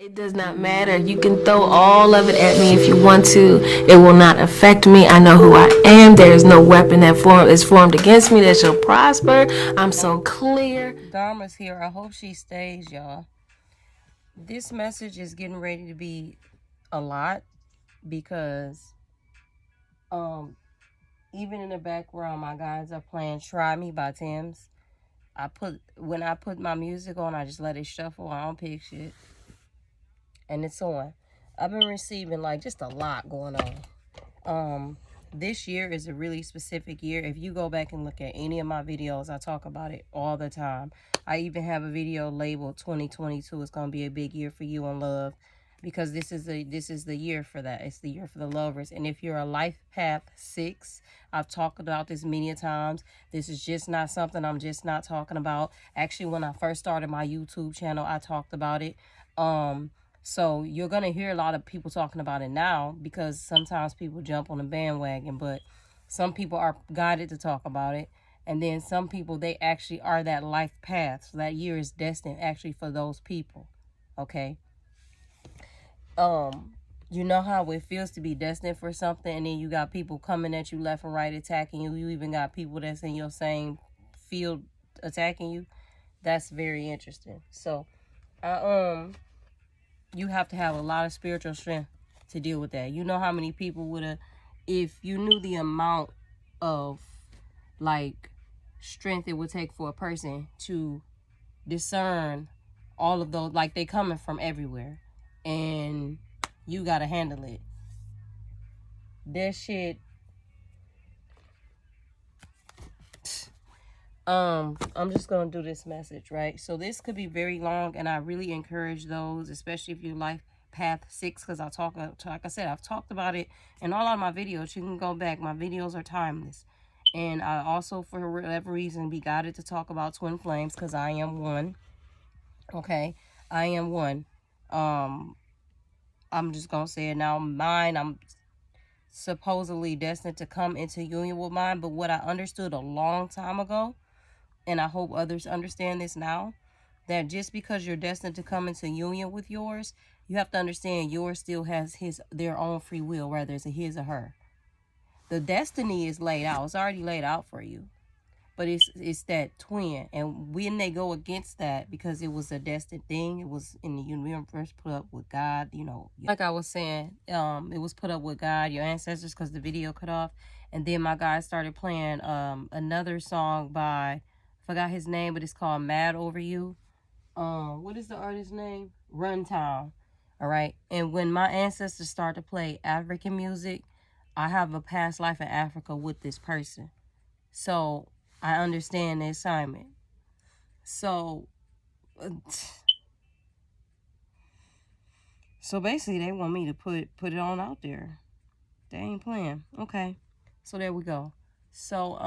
It does not matter. You can throw all of it at me if you want to. It will not affect me. I know who I am. There is no weapon that is formed against me that shall prosper. I'm so clear. Dharma's here. I hope she stays, y'all. This message is getting ready to be a lot because even in the background my guys are playing Try Me by Tim's. When I put my music on, I just let it shuffle. I don't pick shit. And it's on. I've been receiving like just a lot going on. This year is a really specific year. If you go back and look at any of my videos, I talk about it all the time. I even have a video labeled 2022 is going to be a big year for you in love, because this is the year for that. It's the year for the lovers. And if you're a life path 6, I've talked about this many a times. This is just not something I'm just not talking about. Actually, when I first started my YouTube channel, I talked about it. So you're going to hear a lot of people talking about it now, because sometimes people jump on the bandwagon, but some people are guided to talk about it. And then some people, they actually are that life path. So that year is destined actually for those people. Okay. You know how it feels to be destined for something, and then you got people coming at you left and right attacking you. You even got people that's in your same field attacking you. That's very interesting. So, you have to have a lot of spiritual strength to deal with that. You know how many people would have, if you knew the amount of like strength it would take for a person to discern all of those, like they coming from everywhere, and you gotta handle it. That shit. I'm just gonna do this message, right? So this could be very long, and I really encourage those, especially if you life path 6, because like I said, I've talked about it in all of my videos. You can go back. My videos are timeless. And I also, for whatever reason, be guided to talk about twin flames, because I am one. Okay, I am one. I'm just gonna say it now. Mine, I'm supposedly destined to come into union with mine, but what I understood a long time ago, and I hope others understand this now, that just because you're destined to come into union with yours, you have to understand yours still has their own free will, whether it's a his or her. The destiny is laid out. It's already laid out for you. But it's that twin. And when they go against that, because it was a destined thing, it was in the universe put up with God, like I was saying, it was put up with God, your ancestors, because the video cut off. And then my guy started playing another song by, I forgot his name, but it's called Mad Over You. What is the artist's name? Runtown. All right. And when my ancestors start to play African music, I have a past life in Africa with this person. So I understand the assignment. So basically they want me to put it on out there. They ain't playing. Okay. So there we go. So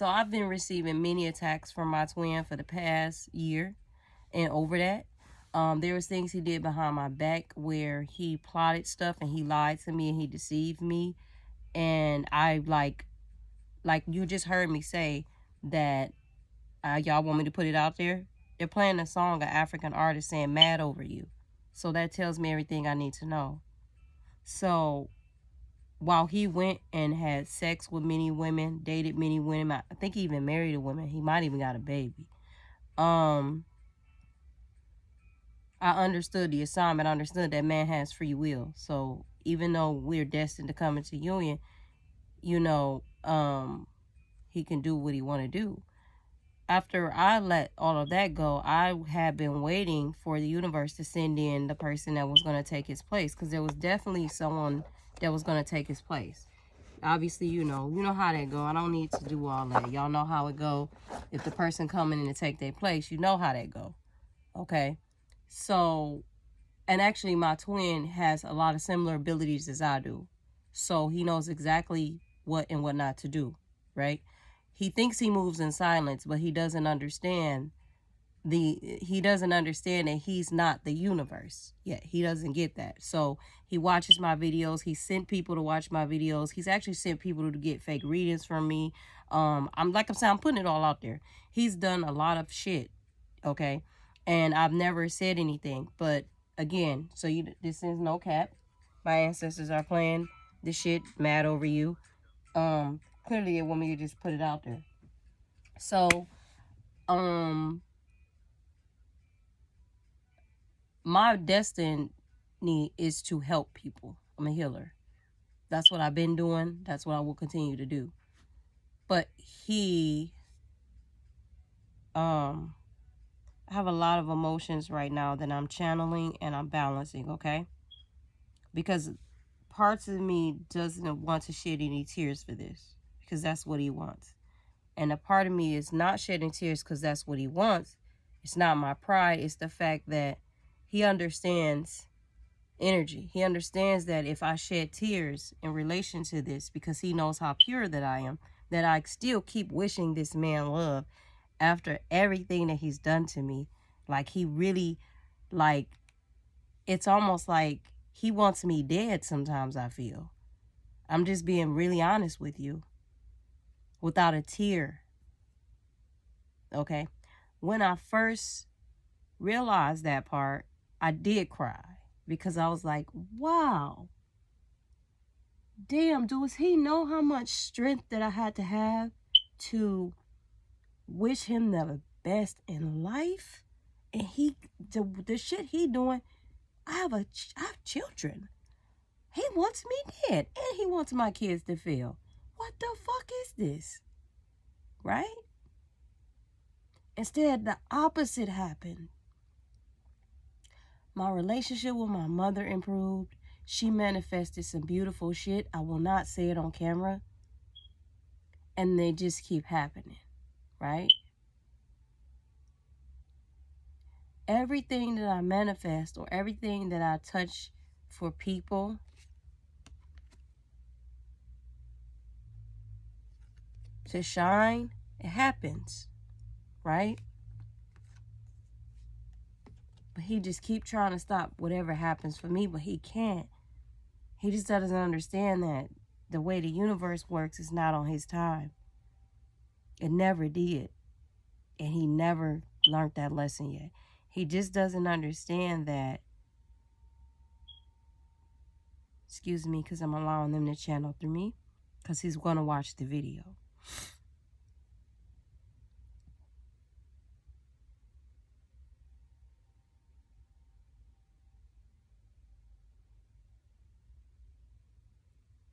I've been receiving many attacks from my twin for the past year and over that. There was things he did behind my back where he plotted stuff and he lied to me and he deceived me. And I like you just heard me say that y'all want me to put it out there. They're playing a song, an African artist saying Mad Over You. So that tells me everything I need to know. So while he went and had sex with many women, dated many women, I think he even married a woman. He might even got a baby. I understood the assignment. I understood that man has free will. So even though we're destined to come into union, he can do what he want to do. After I let all of that go, I had been waiting for the universe to send in the person that was going to take his place, because there was definitely someone that was going to take his place. Obviously, you know how that go. I don't need to do all that. Y'all know how it go. If the person coming in to take their place, you know how that go. Okay? So, and actually my twin has a lot of similar abilities as I do. So he knows exactly what and what not to do, right? He thinks he moves in silence, but he doesn't understand that he's not the universe yet. He doesn't get that. So he watches my videos. He sent people to watch my videos. He's actually sent people to get fake readings from me. I'm putting it all out there. He's done a lot of shit. Okay. And I've never said anything. But again, so this is no cap. My ancestors are playing this shit mad over you. Clearly they want me to just put it out there. So, my destiny is to help people. I'm a healer. That's what I've been doing. That's what I will continue to do. But I have a lot of emotions right now that I'm channeling and I'm balancing, okay? Because parts of me doesn't want to shed any tears for this, because that's what he wants. And a part of me is not shedding tears because that's what he wants. It's not my pride. It's the fact that he understands energy. He understands that if I shed tears in relation to this, because he knows how pure that I am, that I still keep wishing this man love after everything that he's done to me. Like, he really, like, it's almost like he wants me dead sometimes, I feel. I'm just being really honest with you, without a tear. Okay? When I first realized that part, I did cry, because I was like, wow, damn, does he know how much strength that I had to have to wish him the best in life? And the shit he doing, I have children. He wants me dead, and he wants my kids to feel. What the fuck is this? Right? Instead, the opposite happened. My relationship with my mother improved. She manifested some beautiful shit. I will not say it on camera. And they just keep happening, right? Everything that I manifest, or everything that I touch for people, to shine, it happens, right? But he just keep trying to stop whatever happens for me, but he can't. He just doesn't understand that the way the universe works is not on his time. It never did. And he never learned that lesson yet. He just doesn't understand that. Excuse me, because I'm allowing them to channel through me, because he's going to watch the video.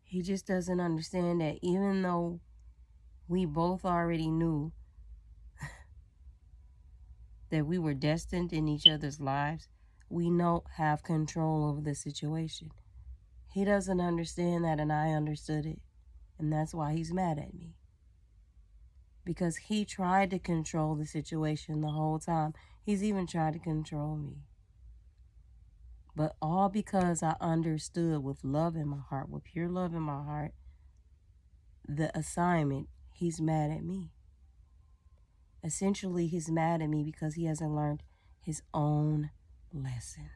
He just doesn't understand that even though we both already knew that we were destined in each other's lives, we don't have control over the situation. He doesn't understand that, and I understood it. And that's why he's mad at me. Because he tried to control the situation the whole time. He's even tried to control me. But all because I understood, with love in my heart, with pure love in my heart, the assignment. He's mad at me. Essentially, he's mad at me because he hasn't learned his own lessons.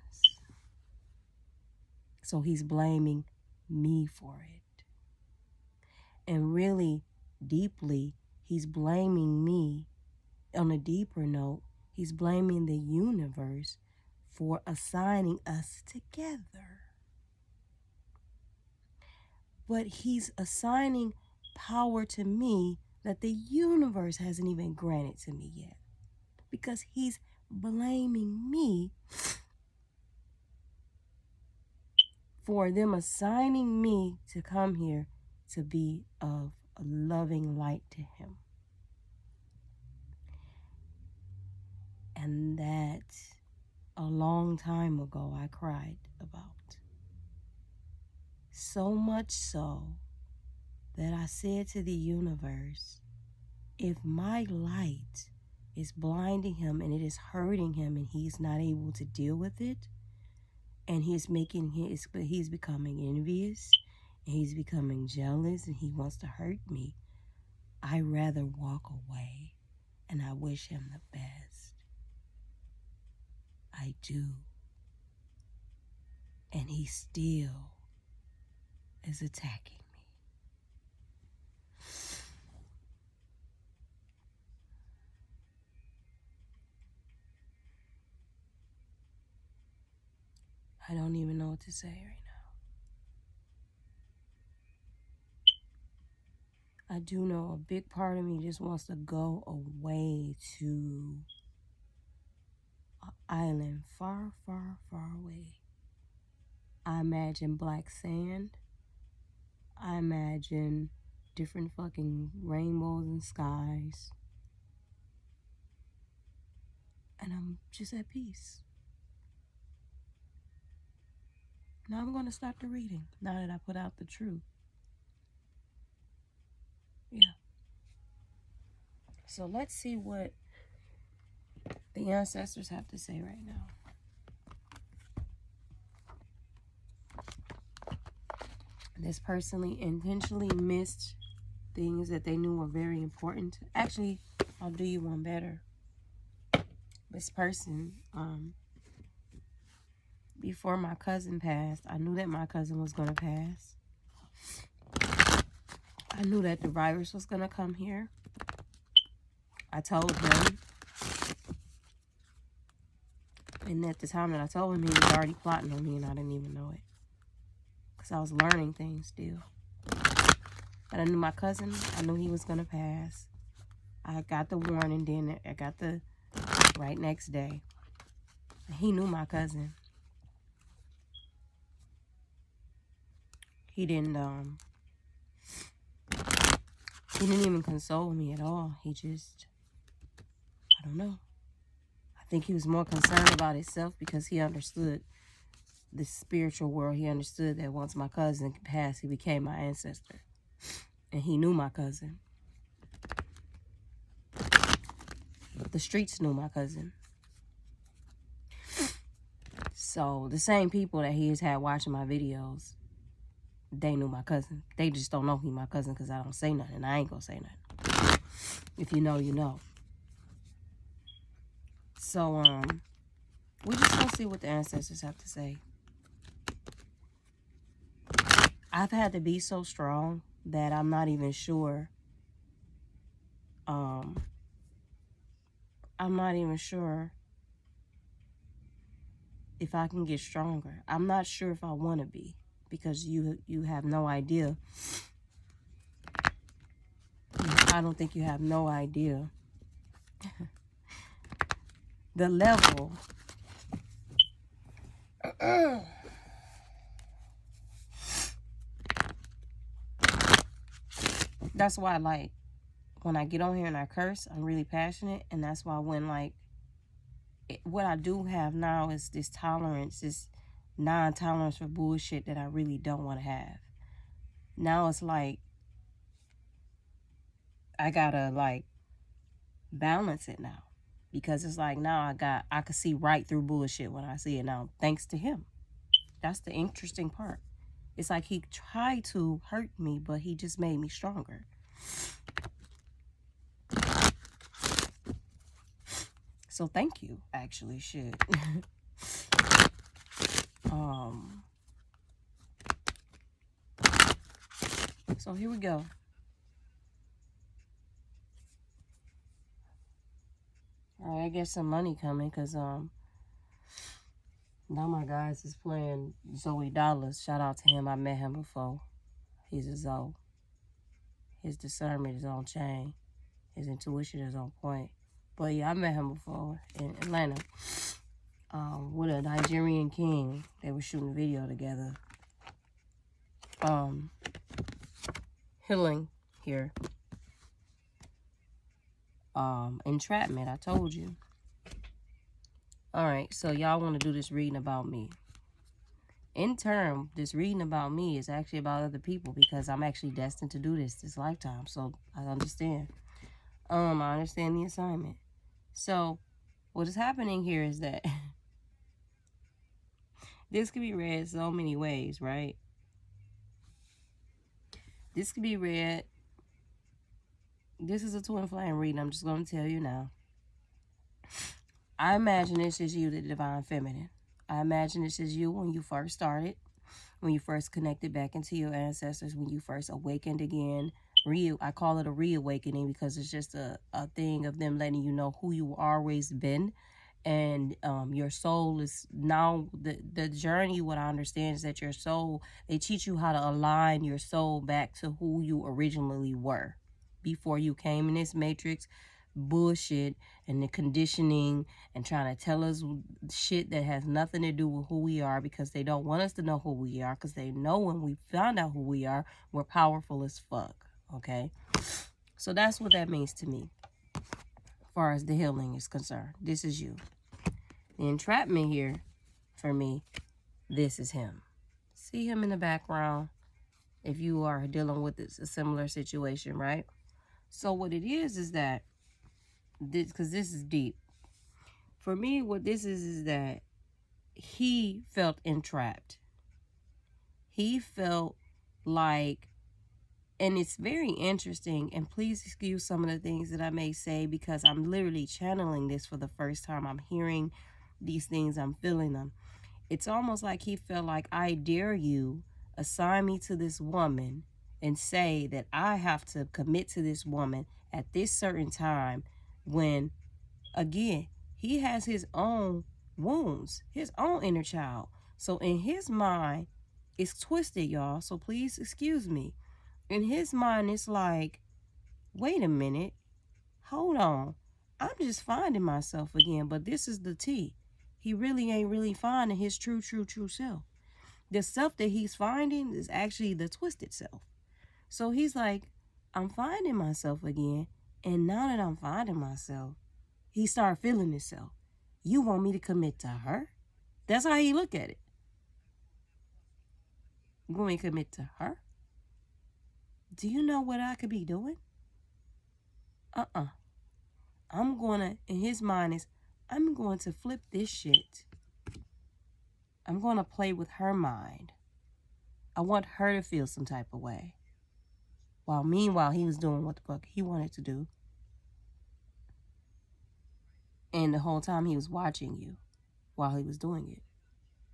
So he's blaming me for it. And really, deeply, he's blaming me. On a deeper note, he's blaming the universe for assigning us together. But he's assigning power to me that the universe hasn't even granted to me yet. Because he's blaming me for them assigning me to come here to be of a loving light to him. And that a long time ago I cried about. So much so that I said to the universe, if my light is blinding him and it is hurting him and he's not able to deal with it, and he's becoming envious, and he's becoming jealous, and he wants to hurt me, I'd rather walk away, and I wish him the best. I do. And he still is attacking me. I don't even know what to say right now. I do know a big part of me just wants to go away to an island far, far, far away. I imagine black sand. I imagine different fucking rainbows and skies. And I'm just at peace. Now I'm going to start the reading, now that I put out the truth. Yeah. So let's see what the ancestors have to say right now. This person intentionally missed things that they knew were very important. Actually, I'll do you one better. This person, before my cousin passed, I knew that my cousin was going to pass. I knew that the virus was going to come here. I told him. And at the time that I told him, he was already plotting on me and I didn't even know it. Because I was learning things still. But I knew my cousin, I knew he was going to pass. I got the warning, then I got the right next day. He knew my cousin. He didn't even console me at all. He just, I don't know. I think he was more concerned about himself because he understood the spiritual world. He understood that once my cousin passed, he became my ancestor. And he knew my cousin. The streets knew my cousin. So the same people that he has had watching my videos, they knew my cousin. They just don't know he my cousin because I don't say nothing. I ain't gonna say nothing. If you know, you know. So, we're just gonna see what the ancestors have to say. I've had to be so strong that I'm not even sure. I'm not even sure if I can get stronger. I'm not sure if I want to be, because you have no idea. I don't think you have no idea the level that's why, like, when I get on here and I curse, I'm really passionate. And that's why when, like, what I do have now is this tolerance, this non-tolerance for bullshit that I really don't want to have. Now it's like I gotta, like, balance it now, because it's like now I can see right through bullshit when I see it now, thanks to him. That's the interesting part. It's like he tried to hurt me, but he just made me stronger. So thank you, actually, shit. So here we go. All right, I get some money coming, because now my guys is playing Zoe Dollars. Shout out to him. I met him before. He's a Zoe. His discernment is on chain. His intuition is on point. But yeah, I met him before in Atlanta with a Nigerian king. They were shooting a video together. Healing here. Entrapment, I told you. Alright, so y'all want to do this reading about me. In turn, this reading about me is actually about other people, because I'm actually destined to do this lifetime. So I understand. I understand the assignment. So what is happening here is that this could be read so many ways, right? This could be read. This is a twin flame reading. I'm just going to tell you now. I imagine this is you, the divine feminine. I imagine this is you when you first started, when you first connected back into your ancestors, when you first awakened again. I call it a reawakening, because it's just a thing of them letting you know who you always been, And your soul is now the journey. What I understand is that your soul, they teach you how to align your soul back to who you originally were before you came in this matrix bullshit and the conditioning and trying to tell us shit that has nothing to do with who we are, because they don't want us to know who we are, because they know when we found out who we are, we're powerful as fuck. Okay, so that's what that means to me as far as the healing is concerned. This is you. The entrapment here, for me, this is him. See him in the background if you are dealing with a similar situation, right? So what it is that, because this is deep. For me, what this is that he felt entrapped. He felt like, and it's very interesting, and please excuse some of the things that I may say because I'm literally channeling this for the first time. I'm hearing these things, I'm feeling them. It's almost like he felt like, I dare you, assign me to this woman and say that I have to commit to this woman at this certain time, when, again, he has his own wounds, his own inner child. So in his mind, it's twisted, y'all. So please excuse me. In his mind, it's like, wait a minute, hold on. I'm just finding myself again, but this is the T. He really ain't really finding his true self. The self that he's finding is actually the twisted self. So he's like, I'm finding myself again. And now that I'm finding myself, he started feeling himself. You want me to commit to her? That's how he look at it. You want me to commit to her? Do you know what I could be doing? I'm going to, in his mind is, I'm going to flip this shit. I'm going to play with her mind. I want her to feel some type of way. While meanwhile, he was doing what the fuck he wanted to do. And the whole time he was watching you while he was doing it.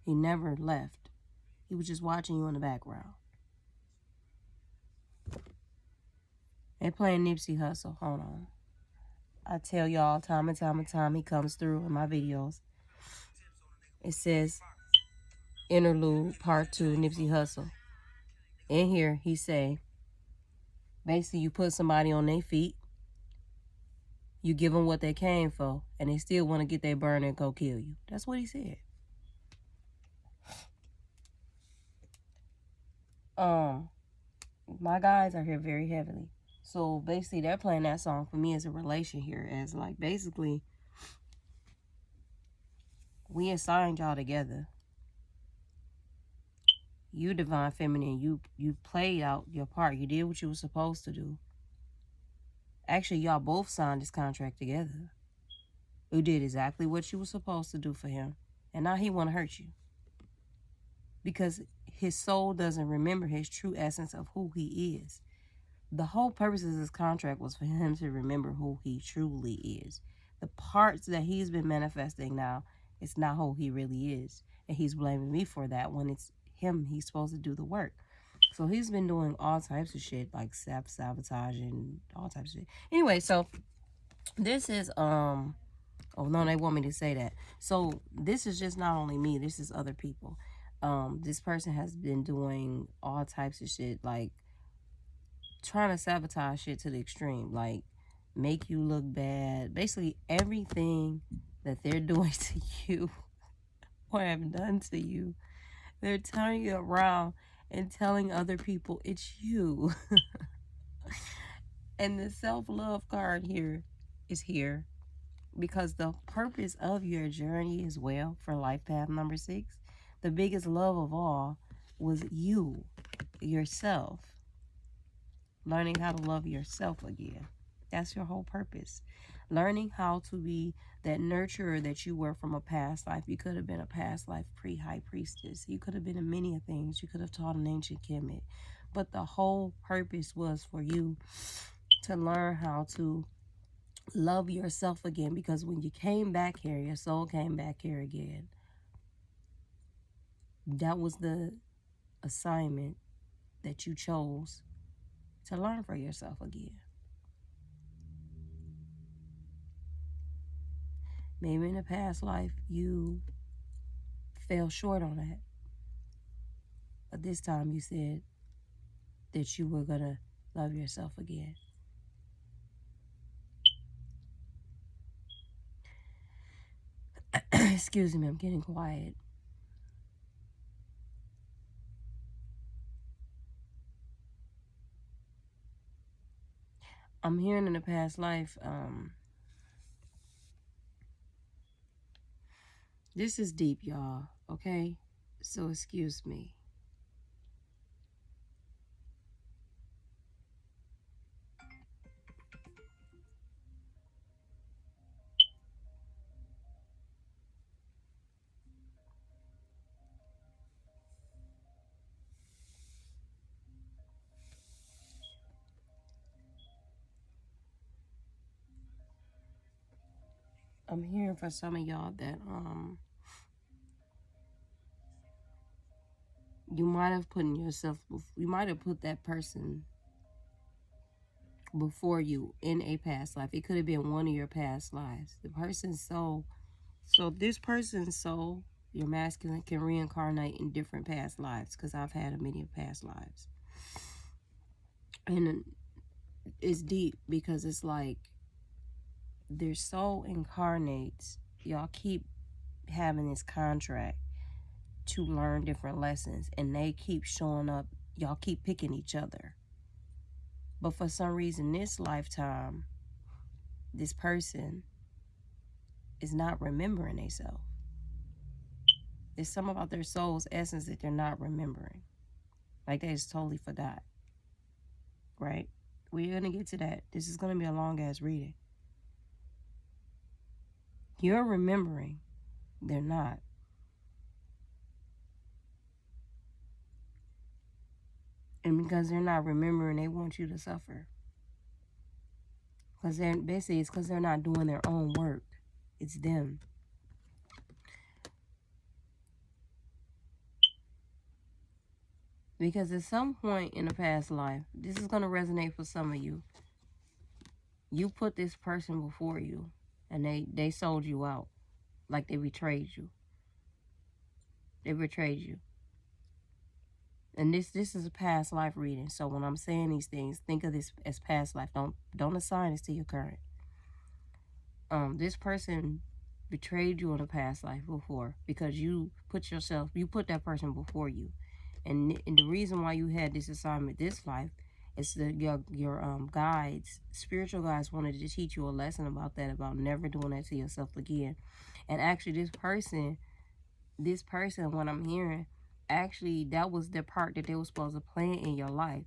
He never left. He was just watching you in the background. And playing Nipsey Hussle. Hold on. I tell y'all time and time he comes through in my videos. It says interlude part 2 Nipsey Hussle. In here he say, basically you put somebody on their feet, you give them what they came for, and they still want to get their burner and go kill you. That's what he said. My guys are here very heavily. So basically they're playing that song for me as a relation here, as like basically we assigned y'all together. You divine feminine, you played out your part. You did what you were supposed to do. Actually, y'all both signed this contract together. You did exactly what you were supposed to do for him. And now he want to hurt you. Because his soul doesn't remember his true essence of who he is. The whole purpose of this contract was for him to remember who he truly is. The parts that he's been manifesting now, it's not who he really is. And he's blaming me for that when it's him. He's supposed to do the work. So he's been doing all types of shit, like sabotage and all types of shit. Anyway, so this is, oh no, they want me to say that. So this is just not only me, this is other people. This person has been doing all types of shit, like trying to sabotage shit to the extreme, like make you look bad. Basically everything that they're doing to you or have done to you, they're turning it around and telling other people it's you. And the self-love card here is here because the purpose of your journey as well for life path number 6, the biggest love of all was you, yourself. Learning how to love yourself again. That's your whole purpose. Learning how to be that nurturer that you were from a past life. You could have been a past life pre-high priestess. You could have been in many things. You could have taught an ancient Kemet. But the whole purpose was for you to learn how to love yourself again. Because when you came back here, your soul came back here again. That was the assignment that you chose to learn for yourself again. Maybe in a past life you fell short on that. But this time you said that you were going to love yourself again. Excuse me, I'm getting quiet. I'm hearing in a past life, this is deep, y'all, okay? So excuse me. I'm hearing for some of y'all that you might have put that person before you in a past life. It could have been one of your past lives. The person's soul. So this person's soul, your masculine, can reincarnate in different past lives, because I've had many past lives. And it's deep because it's like their soul incarnates. Y'all keep having this contract to learn different lessons, and they keep showing up. Y'all keep picking each other. But for some reason, this lifetime, this person is not remembering themselves. There's something about their soul's essence that they're not remembering. Like they just totally forgot. Right? We're going to get to that. This is going to be a long-ass reading. You're remembering. They're not. And because they're not remembering, they want you to suffer. Because it's because they're not doing their own work. It's them. Because at some point in a past life, this is going to resonate for some of you. You put this person before you, and they sold you out. Like they betrayed you. They betrayed you. And this is a past life reading. So when I'm saying these things, think of this as past life. Don't assign this to your current. This person betrayed you in a past life before because you put that person before you. And the reason why you had this assignment this life is that your guides, spiritual guides, wanted to teach you a lesson about that, about never doing that to yourself again. And actually this person, what I'm hearing, actually that was the part that they were supposed to play in your life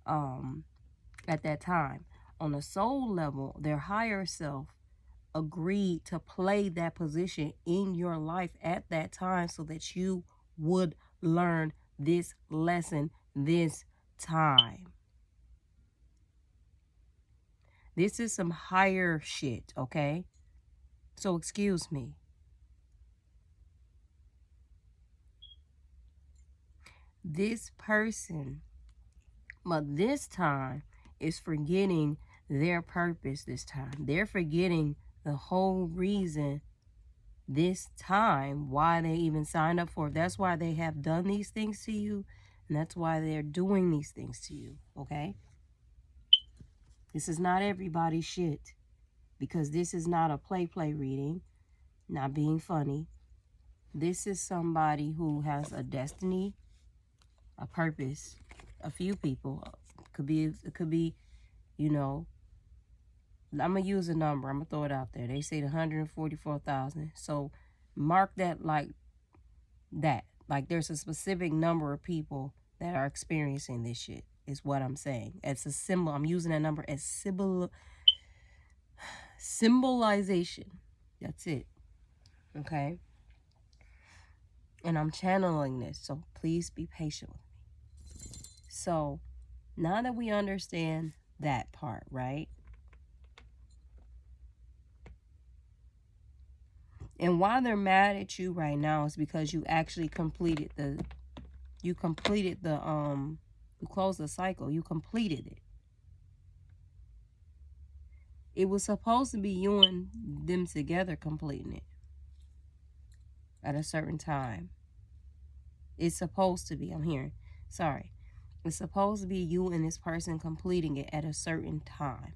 at that time. On a soul level, their higher self agreed to play that position in your life at that time so that you would learn this lesson this time. This is some higher shit, okay? So excuse me. This person, but this time, is forgetting their purpose this time. They're forgetting the whole reason this time why they even signed up for it. That's why they have done these things to you, and that's why they're doing these things to you, okay? This is not everybody's shit, because this is not a play reading, not being funny. This is somebody who has a destiny, a purpose. A few people, it could be, you know, I'm going to use a number. I'm going to throw it out there. They say 144,000. So mark that like that. Like there's a specific number of people that are experiencing this shit, is what I'm saying. It's a symbol. I'm using that number as symbolization. That's it. Okay? And I'm channeling this, so please be patient with me. So now that we understand that part, right? And why they're mad at you right now is because you actually completed you closed the cycle. You completed it. It was supposed to be you and them together completing it at a certain time. It's supposed to be. I'm hearing. Sorry. It's supposed to be you and this person completing it at a certain time.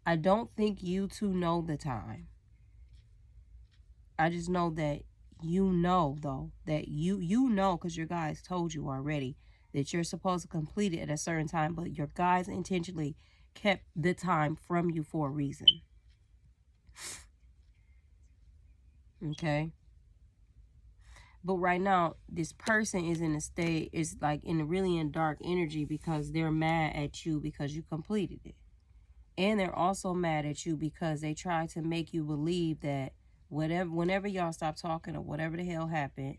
I don't think you two know the time. I just know that you know, though, that you know, because your guys told you already that you're supposed to complete it at a certain time, but your guys intentionally kept the time from you for a reason. Okay? But right now, this person is in a state, is like in a really in dark energy because they're mad at you because you completed it. And they're also mad at you because they try to make you believe that whenever y'all stop talking or whatever the hell happened,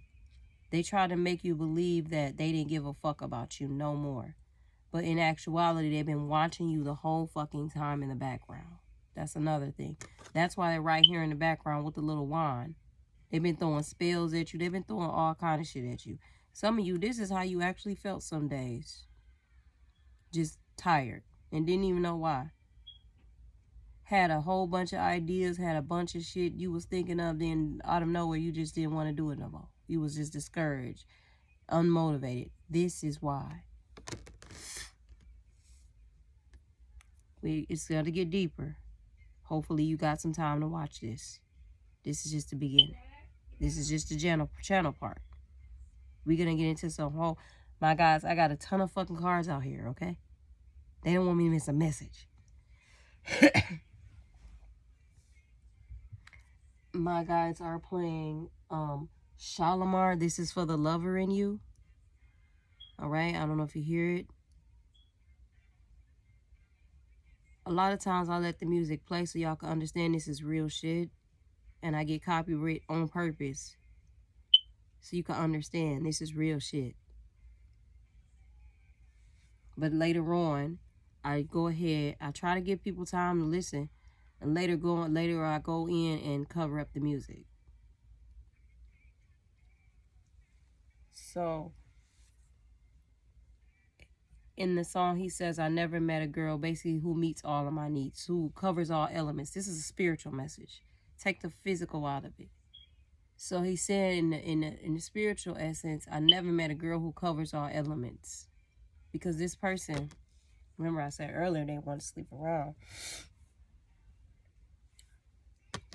they try to make you believe that they didn't give a fuck about you no more. But in actuality, they've been watching you the whole fucking time in the background. That's another thing. That's why they're right here in the background with the little wand. They've been throwing spells at you. They've been throwing all kind of shit at you. Some of you, this is how you actually felt some days. Just tired and didn't even know why. Had a whole bunch of ideas, had a bunch of shit you was thinking of, then out of nowhere you just didn't want to do it no more. You was just discouraged, unmotivated. This is why. It's got to get deeper. Hopefully you got some time to watch this. This is just the beginning. This is just the channel part. We're going to get into some whole... My guys, I got a ton of fucking cards out here, okay? They don't want me to miss a message. My guys are playing Shalimar. This is for the lover in you. All right? I don't know if you hear it. A lot of times I let the music play so y'all can understand this is real shit. And I get copyright on purpose. So you can understand this is real shit. But later on, I go ahead. I try to give people time to listen. And later I go in and cover up the music. So, in the song, he says, I never met a girl basically who meets all of my needs, who covers all elements. This is a spiritual message. Take the physical out of it. So he said in the spiritual essence, I never met a girl who covers all elements. Because this person, remember I said earlier they want to sleep around.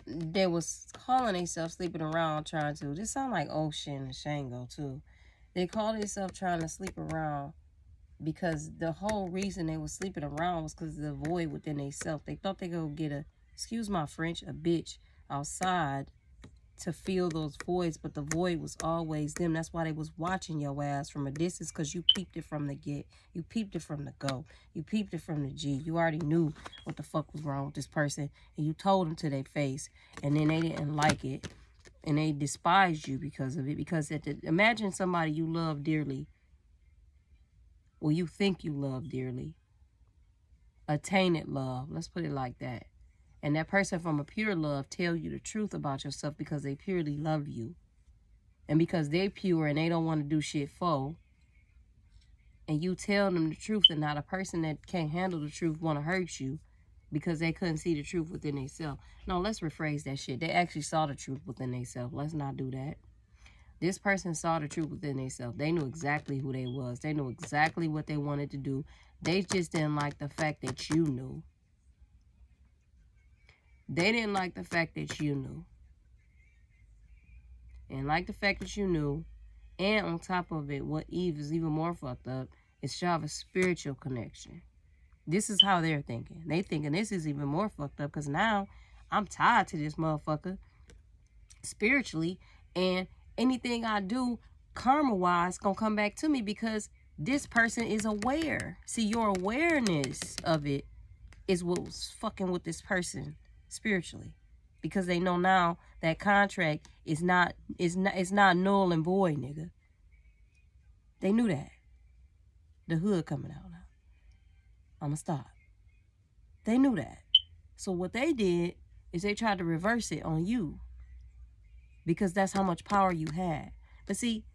They was calling themselves sleeping around trying to. This sound like Ocean and Shango too. They called themselves trying to sleep around because the whole reason they was sleeping around was because of the void within themselves. They thought they could get a, excuse my French, a bitch outside to fill those voids, but the void was always them. That's why they was watching your ass from a distance, because you peeped it from the get. You peeped it from the go. You peeped it from the G. You already knew what the fuck was wrong with this person, and you told them to their face, and then they didn't like it, and they despised you because of it. Because imagine somebody you love dearly, or you think you love dearly, a tainted love, let's put it like that. And that person from a pure love tell you the truth about yourself because they purely love you. And because they pure and they don't want to do shit for. And you tell them the truth, and not a person that can't handle the truth want to hurt you because they couldn't see the truth within themselves. No, let's rephrase that shit. They actually saw the truth within themselves. Let's not do that. This person saw the truth within themselves. They knew exactly who they was. They knew exactly what they wanted to do. They just didn't like the fact that you knew. They didn't like the fact that you knew. And like the fact that you knew. And on top of it, what Eve is even more fucked up is you have a spiritual connection. This is how they're thinking. They thinking this is even more fucked up because now I'm tied to this motherfucker spiritually. And anything I do karma-wise gonna come back to me because this person is aware. See, your awareness of it is what was fucking with this person spiritually, because they know now that contract is not null and void, nigga. They knew that. The hood coming out now. I'ma stop. They knew that. So what they did is they tried to reverse it on you, because that's how much power you had. But see,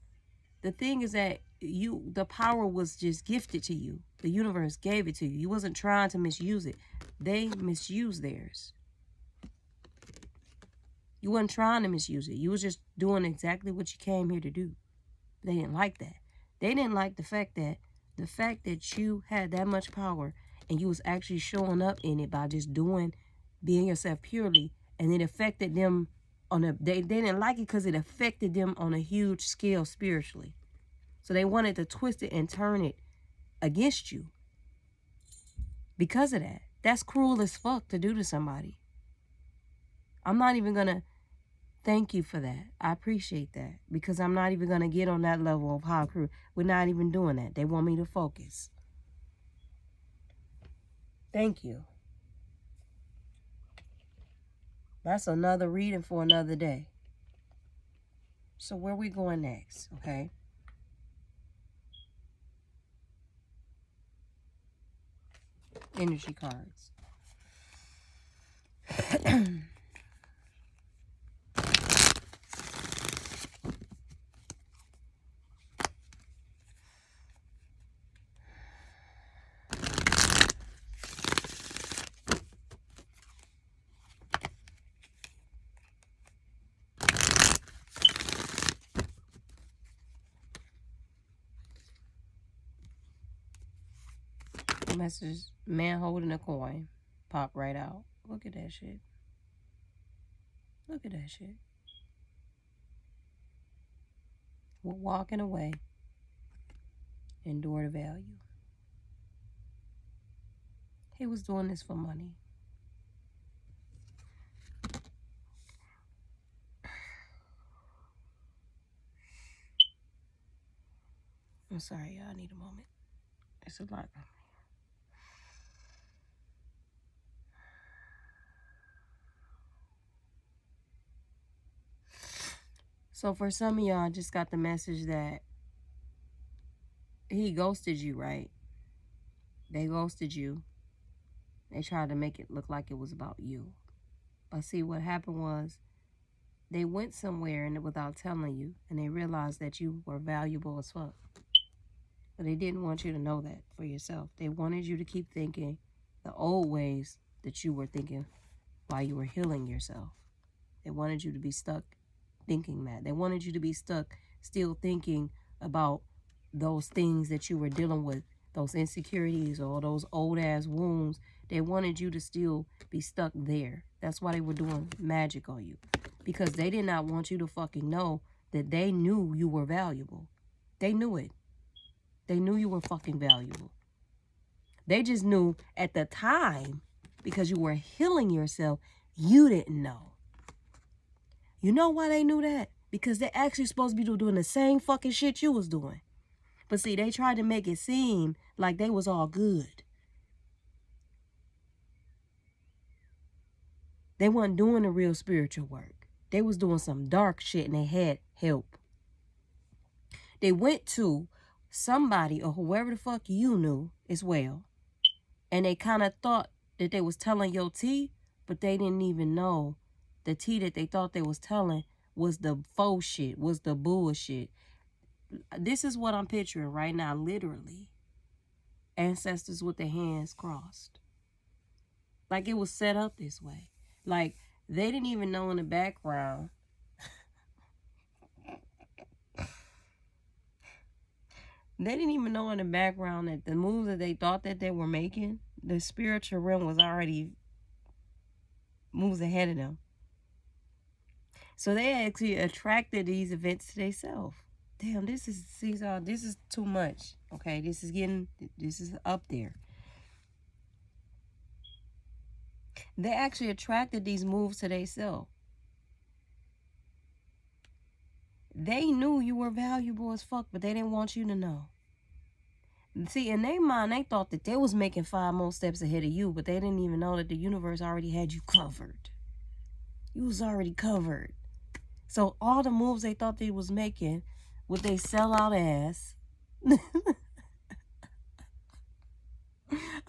the thing is that the power was just gifted to you. The universe gave it to you. You wasn't trying to misuse it. They misused theirs. You wasn't trying to misuse it. You was just doing exactly what you came here to do. They didn't like that. They didn't like the fact that you had that much power and you was actually showing up in it by just being yourself purely, and it affected them they didn't like it because it affected them on a huge scale spiritually. So they wanted to twist it and turn it against you because of that. That's cruel as fuck to do to somebody. I'm not even gonna thank you for that. I appreciate that, because I'm not even gonna get on that level of how cruel. We're not even doing that. They want me to focus. Thank you. That's another reading for another day. So where we going next, okay? Energy cards. Message, man holding a coin. Pop right out. Look at that shit. Look at that shit. We're walking away. Endure the value. He was doing this for money. I'm sorry, y'all. I need a moment. It's a lot. So for some of y'all, I just got the message that he ghosted you, right? They ghosted you. They tried to make it look like it was about you. But see, what happened was they went somewhere and without telling you, and they realized that you were valuable as fuck. But they didn't want you to know that for yourself. They wanted you to keep thinking the old ways that you were thinking while you were healing yourself. They wanted you to be stuck thinking that. They wanted you to be stuck still thinking about those things that you were dealing with, those insecurities or those old ass wounds. They wanted you to still be stuck there. That's why they were doing magic on you, because they did not want you to fucking know that they knew you were valuable. They knew it. They knew you were fucking valuable. They just knew at the time, because you were healing yourself, you didn't know. You know why they knew that? Because they're actually supposed to be doing the same fucking shit you was doing. But see, they tried to make it seem like they was all good. They wasn't doing the real spiritual work. They was doing some dark shit and they had help. They went to somebody or whoever the fuck you knew as well, and they kind of thought that they was telling your tea, but they didn't even know the tea that they thought they was telling was the faux shit, was the bullshit. This is what I'm picturing right now, literally. Ancestors with their hands crossed. Like it was set up this way. Like they didn't even know in the background. They didn't even know in the background that the moves that they thought that they were making, the spiritual realm was already moves ahead of them. So they actually attracted these events to themselves. Damn, this is too much. Okay, this is up there. They actually attracted these moves to themselves. They knew you were valuable as fuck, but they didn't want you to know. See, in their mind, they thought that they was making 5 more steps ahead of you, but they didn't even know that the universe already had you covered. You was already covered. So all the moves they thought they was making with they sellout ass.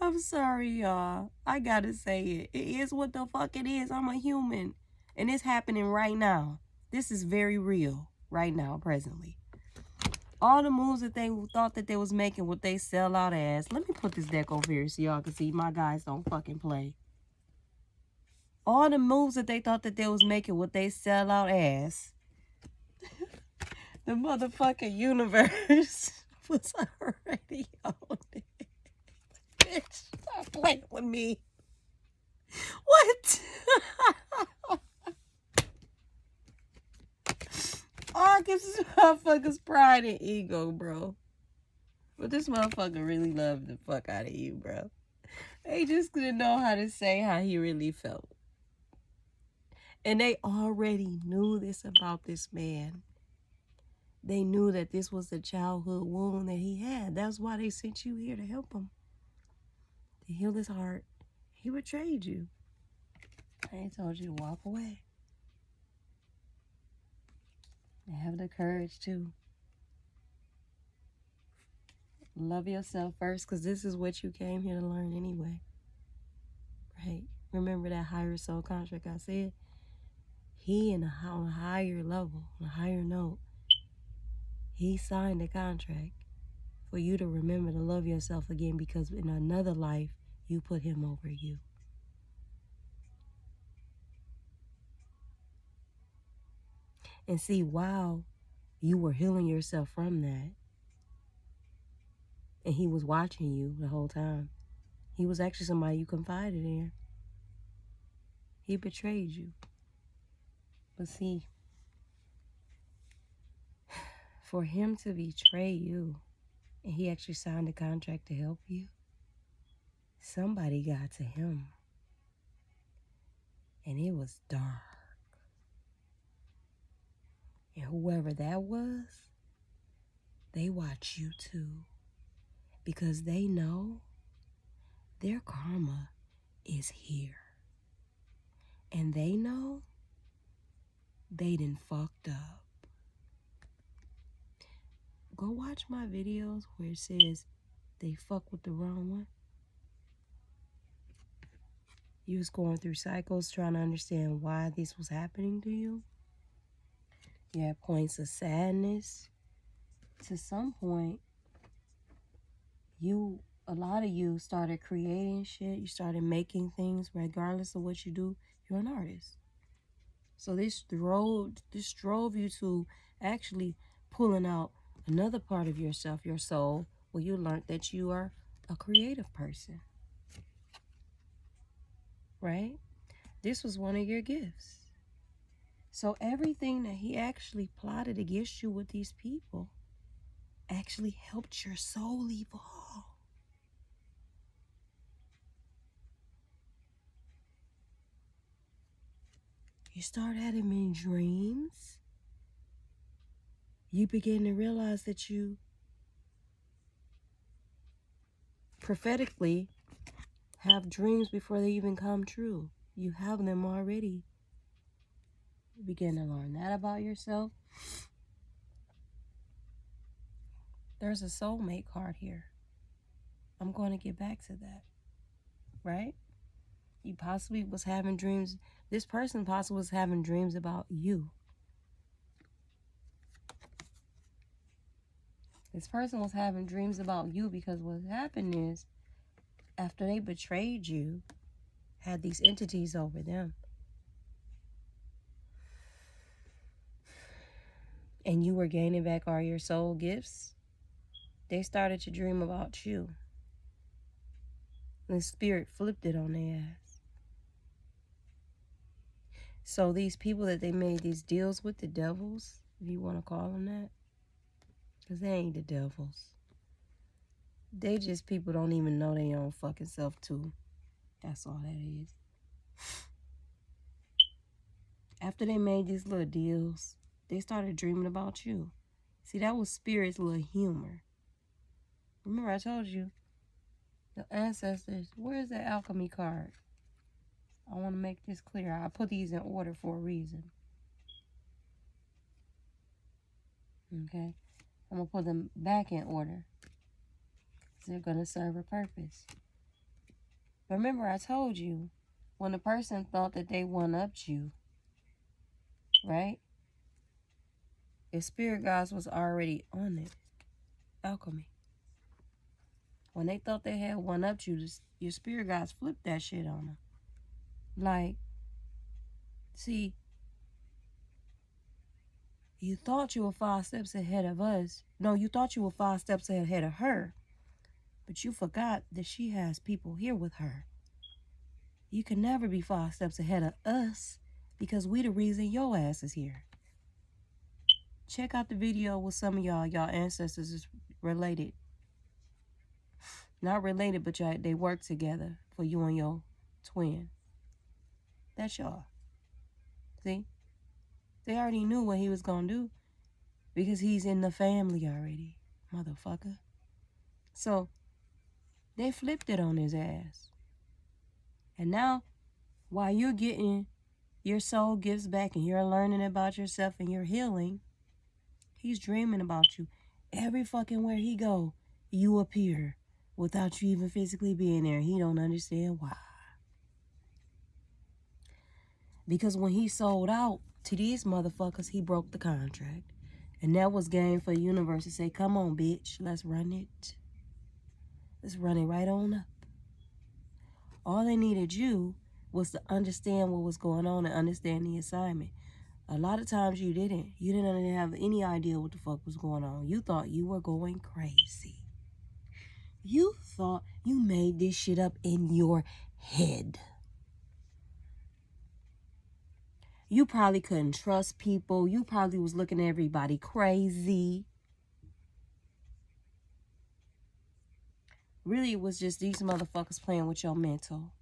I'm sorry, y'all. I gotta say it. It is what the fuck it is. I'm a human. And it's happening right now. This is very real right now, presently. All the moves that they thought that they was making, what they sell out as. Let me put this deck over here so y'all can see my guys don't fucking play. All the moves that they thought that they was making, what they sell out as. The motherfucking universe was already on it. Bitch, stop playing with me. What? Oh, gives this motherfucker's pride and ego, bro. But this motherfucker really loved the fuck out of you, bro. They just didn't know how to say how he really felt. And they already knew this about this man. They knew that this was the childhood wound that he had. That's why they sent you here to help him. To heal his heart. He betrayed you. I told you to walk away. And have the courage to love yourself first, because this is what you came here to learn anyway. Right? Remember that higher soul contract I said? He on a higher level, on a higher note, he signed a contract for you to remember to love yourself again, because in another life, you put him over you. And see, while you were healing yourself from that, and he was watching you the whole time, he was actually somebody you confided in. He betrayed you. But see, for him to betray you, and he actually signed a contract to help you, somebody got to him. And it was dark. And whoever that was, they watch you too. Because they know their karma is here. And they know they done fucked up. Go watch my videos where it says they fuck with the wrong one. You was going through cycles trying to understand why this was happening to you. You had points of sadness. To some point, a lot of you started creating shit. You started making things regardless of what you do. You're an artist. So this drove you to actually pulling out another part of yourself, your soul, where you learned that you are a creative person. Right? This was one of your gifts. So everything that he actually plotted against you with these people actually helped your soul evolve. You start having dreams. You begin to realize that you prophetically have dreams before they even come true. You have them already. You begin to learn that about yourself. There's a soulmate card here. I'm going to get back to that. Right? You possibly was having dreams. This person possibly was having dreams about you. This person was having dreams about you because what happened is, after they betrayed you, had these entities over them. And you were gaining back all your soul gifts. They started to dream about you. And the spirit flipped it on their ass. So these people that they made these deals with, the devils, if you want to call them that, because they ain't the devils. They just people don't even know their own fucking self too. That's all that is. After they made these little deals, they started dreaming about you. See, that was spirit's little humor. Remember I told you, the ancestors, where's that alchemy card? I want to make this clear. I put these in order for a reason. Okay? I'm going to put them back in order. They're going to serve a purpose. Remember I told you, when a person thought that they one-upped you, right? If spirit guides was already on it. alchemy. When they thought they had one-upped you, your spirit guides flipped that shit on them. Like, see, you thought you were 5 steps ahead of us. No, you thought you were 5 steps ahead of her. But you forgot that she has people here with her. You can never be 5 steps ahead of us because we the reason your ass is here. Check out the video with some of y'all ancestors is related. Not related, but they work together for you and your twin. That's y'all. See? They already knew what he was going to do because he's in the family already, motherfucker. So, they flipped it on his ass. And now, while you're getting your soul gifts back and you're learning about yourself and you're healing, he's dreaming about you. Every fucking where he go, you appear without you even physically being there. He don't understand why. Because when he sold out to these motherfuckers, he broke the contract. And that was game for the universe to say, come on, bitch, let's run it. Let's run it right on up. All they needed you was to understand what was going on and understand the assignment. A lot of times you didn't. You didn't have any idea what the fuck was going on. You thought you were going crazy. You thought you made this shit up in your head. You probably couldn't trust people. You probably was looking at everybody crazy. Really, it was just these motherfuckers playing with your mental.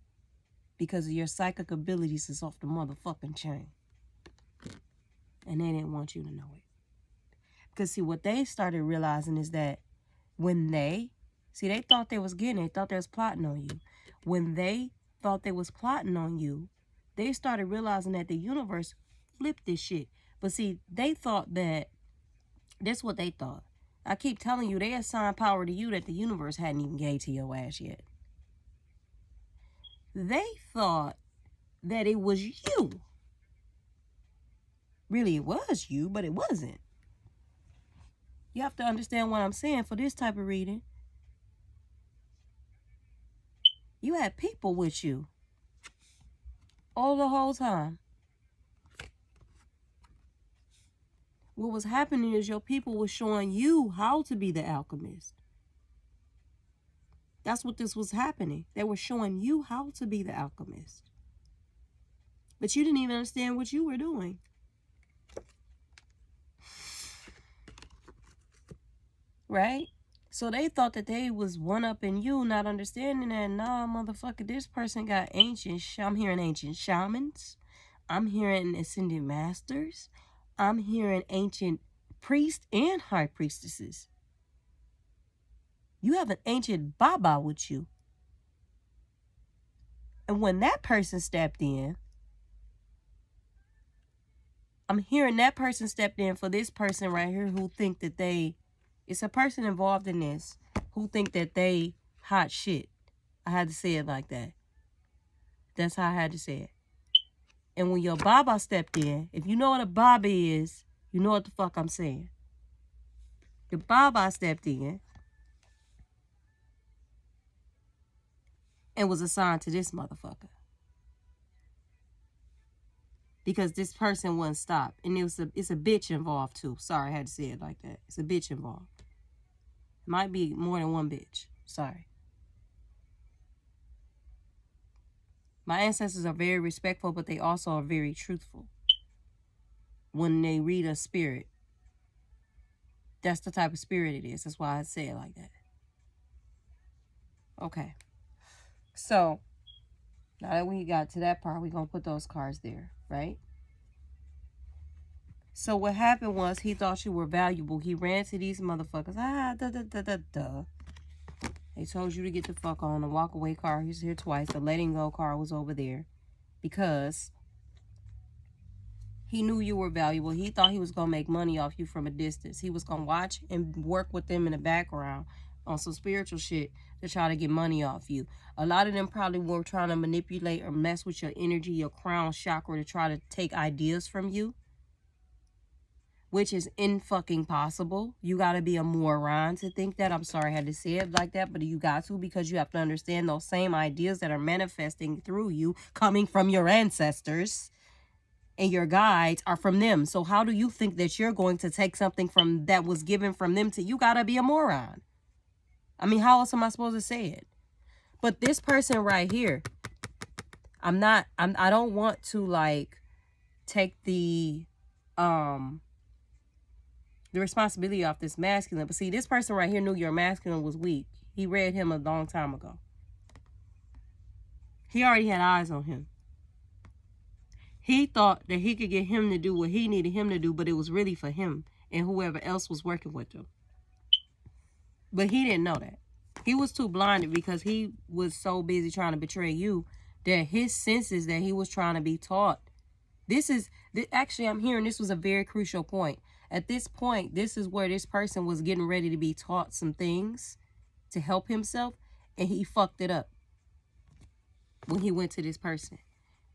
Because of your psychic abilities is off the motherfucking chain. And they didn't want you to know it. Because see, what they started realizing is that when they thought they was getting it. They thought they was plotting on you. When they thought they was plotting on you, they started realizing that the universe flipped this shit. But see, they thought that, that's what they thought. I keep telling you, they assigned power to you that the universe hadn't even gave to your ass yet. They thought that it was you. Really, it was you, but it wasn't. You have to understand what I'm saying for this type of reading. You had people with you all the whole time. What was happening is your people was showing you how to be the alchemist. That's what this was happening. They were showing you how to be the alchemist. But you didn't even understand what you were doing. Right? So they thought that they was one-upping you, not understanding that, nah, motherfucker, this person got I'm hearing ancient shamans. I'm hearing ascended masters. I'm hearing ancient priests and high priestesses. You have an ancient Baba with you. And when that person stepped in, I'm hearing that person stepped in for this person right here who think that it's a person involved in this who think that they hot shit. I had to say it like that. That's how I had to say it. And when your Baba stepped in, if you know what a Baba is, you know what the fuck I'm saying. The Baba stepped in and was assigned to this motherfucker. Because this person wouldn't stop. And it's a bitch involved too. Sorry, I had to say it like that. It's a bitch involved. Might be more than one bitch. Sorry. My ancestors are very respectful, but they also are very truthful. When they read a spirit, that's the type of spirit it is. That's why I say it like that. Okay. So, now that we got to that part, we're going to put those cards there, right? So what happened was he thought you were valuable. He ran to these motherfuckers. They told you to get the fuck on. The walk away car, he's here twice. The letting go car was over there. Because he knew you were valuable. He thought he was going to make money off you from a distance. He was going to watch and work with them in the background on some spiritual shit to try to get money off you. A lot of them probably were trying to manipulate or mess with your energy, your crown chakra, to try to take ideas from you. which is fucking possible. You got to be a moron to think that. I'm sorry I had to say it like that, but you got to, because you have to understand those same ideas that are manifesting through you, coming from your ancestors and your guides, are from them. So how do you think that you're going to take something from that was given from them to you? Got to be a moron. I mean, how else am I supposed to say it? But this person right here, I don't want to like take the responsibility off this masculine. But see, this person right here knew your masculine was weak. He read him a long time ago. He already had eyes on him. He thought that he could get him to do what he needed him to do, but it was really for him and whoever else was working with him. But he didn't know that. He was too blinded because he was so busy trying to betray you that his senses that he was trying to be taught. Actually, I'm hearing this was a very crucial point. At this point, this is where this person was getting ready to be taught some things to help himself, and he fucked it up when he went to this person.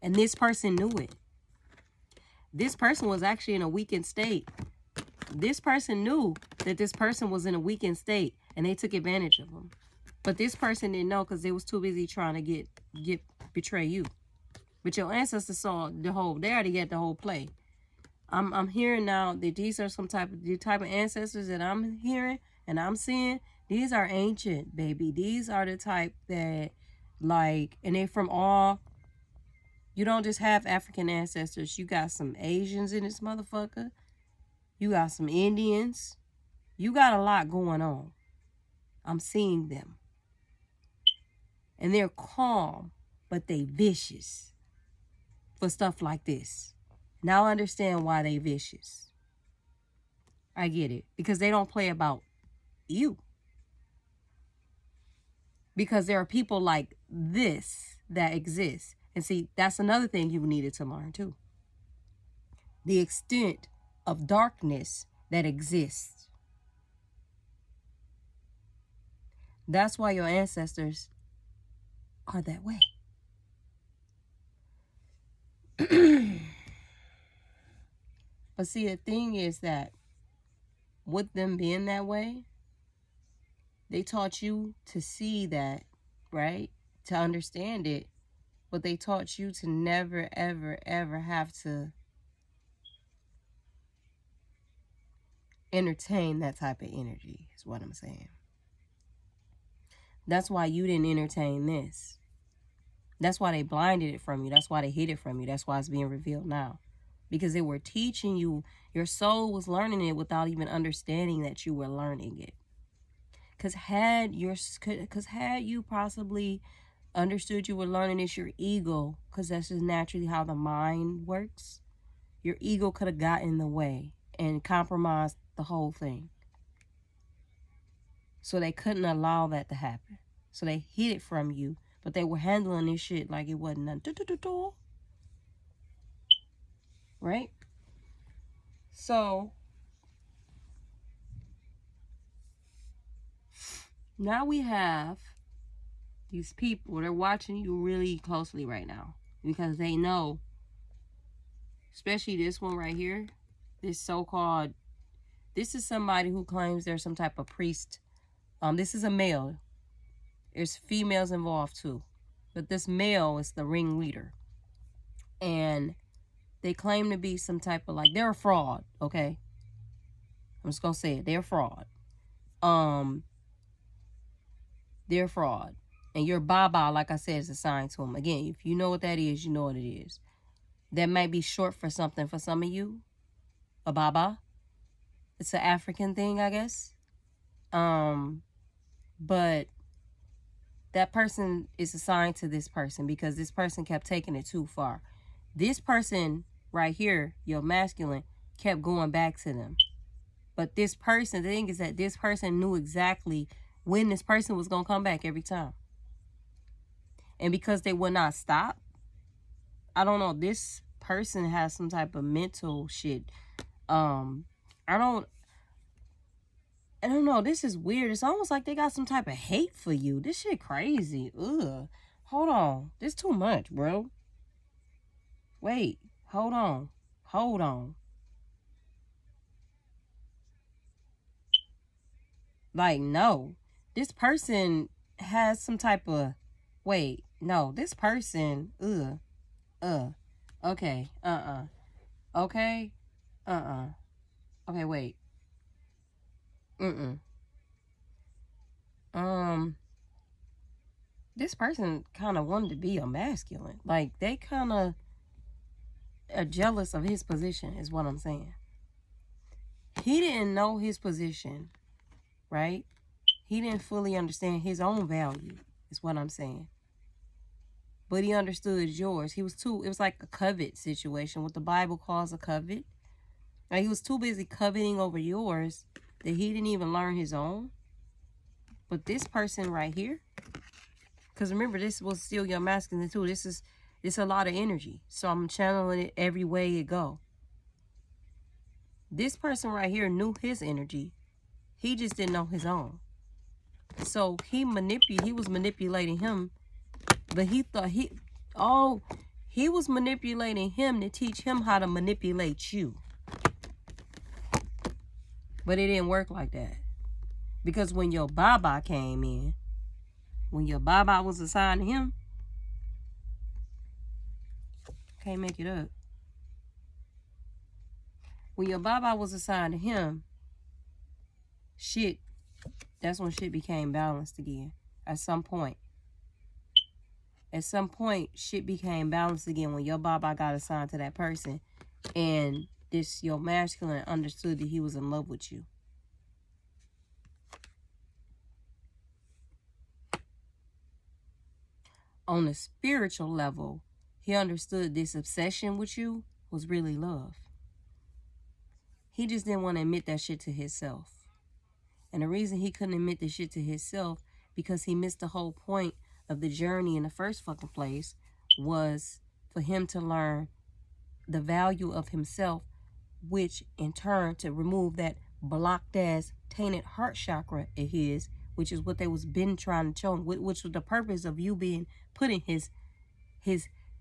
And this person knew it. This person was actually in a weakened state. This person knew that this person was in a weakened state, and they took advantage of him. But this person didn't know because they was too busy trying to betray you. But your ancestors saw they already get the whole play. I'm hearing now that these are the type of ancestors that I'm hearing and I'm seeing. These are ancient, baby. These are the type that and they're from all. You don't just have African ancestors. You got some Asians in this motherfucker. You got some Indians. You got a lot going on. I'm seeing them. And they're calm, but they vicious for stuff like this. Now I understand why they vicious. I get it. Because they don't play about you. Because there are people like this that exist. And see, that's another thing you needed to learn too. The extent of darkness that exists. That's why your ancestors are that way. But see, the thing is that with them being that way, they taught you to see that, right? To understand it. But they taught you to never, ever, ever have to entertain that type of energy, is what I'm saying. That's why you didn't entertain this. That's why they blinded it from you. That's why they hid it from you. That's why it's being revealed now. Because they were teaching you, your soul was learning it without even understanding that you were learning it. Because had you possibly understood you were learning this, your ego, because that's just naturally how the mind works, your ego could have gotten in the way and compromised the whole thing. So they couldn't allow that to happen. So they hid it from you, but they were handling this shit like it wasn't nothing. Right? So now we have these people, they're watching you really closely right now because they know, especially this one right here, this so-called, this is somebody who claims they're some type of priest. This is a male. There's females involved too, but this male is the ringleader, and they claim to be some type of they're a fraud. Okay, I'm just gonna say it. They're a fraud. They're a fraud. And your Baba, like I said, is assigned to them. Again, if you know what that is, you know what it is. That might be short for something for some of you. A Baba. It's an African thing, I guess. But that person is assigned to this person because this person kept taking it too far. This person right here, your masculine, kept going back to them. But this person, the thing is that this person knew exactly when this person was going to come back every time. And because they would not stop, I don't know, this person has some type of mental shit. I don't know, this is weird. It's almost like they got some type of hate for you. This shit crazy. Ugh. Hold on. This too much, bro. Wait. Hold on. Like, no. This person has some type of... Wait, no. This person... Okay, Okay, okay, wait. This person kind of wanted to be a masculine. Like, they kind of are jealous of his position, is what I'm saying. He didn't know his position, right? He didn't fully understand his own value, is what I'm saying. But he understood yours. It was like a covet situation, what the Bible calls a covet. Like, he was too busy coveting over yours that he didn't even learn his own. But this person right here, because remember, this was still your masculine too. It's a lot of energy. So I'm channeling it every way it go. This person right here knew his energy. He just didn't know his own. So he was manipulating him, but he thought he was manipulating him to teach him how to manipulate you. But it didn't work like that. Because when your Baba came in, when your Baba was assigned to him, can't make it up. When your Baba was assigned to him, that's when shit became balanced again. At some point, shit became balanced again when your Baba got assigned to that person, and your masculine understood that he was in love with you. On a spiritual level, he understood this obsession with you was really love. He just didn't want to admit that shit to himself. And the reason he couldn't admit this shit to himself, because he missed the whole point of the journey in the first fucking place, was for him to learn the value of himself, which in turn to remove that blocked ass tainted heart chakra of his, which is what they was been trying to show him, which was the purpose of you being put in his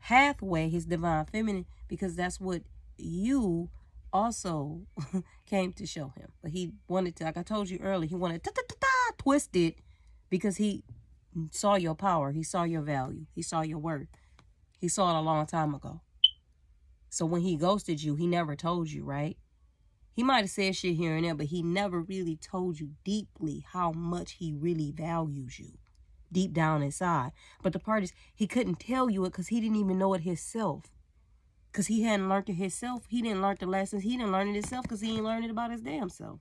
pathway, his divine feminine, because that's what you also came to show him. But he wanted to, like I told you earlier, he wanted to twist it, because he saw your power, he saw your value, he saw your worth. He saw it a long time ago. So when he ghosted you, he never told you, right? He might have said shit here and there, but he never really told you deeply how much he really values you, deep down inside. But the part is, he couldn't tell you it because he didn't even know it himself. Because he hadn't learned it himself. He didn't learn the lessons. He didn't learn it himself because he ain't learned it about his damn self.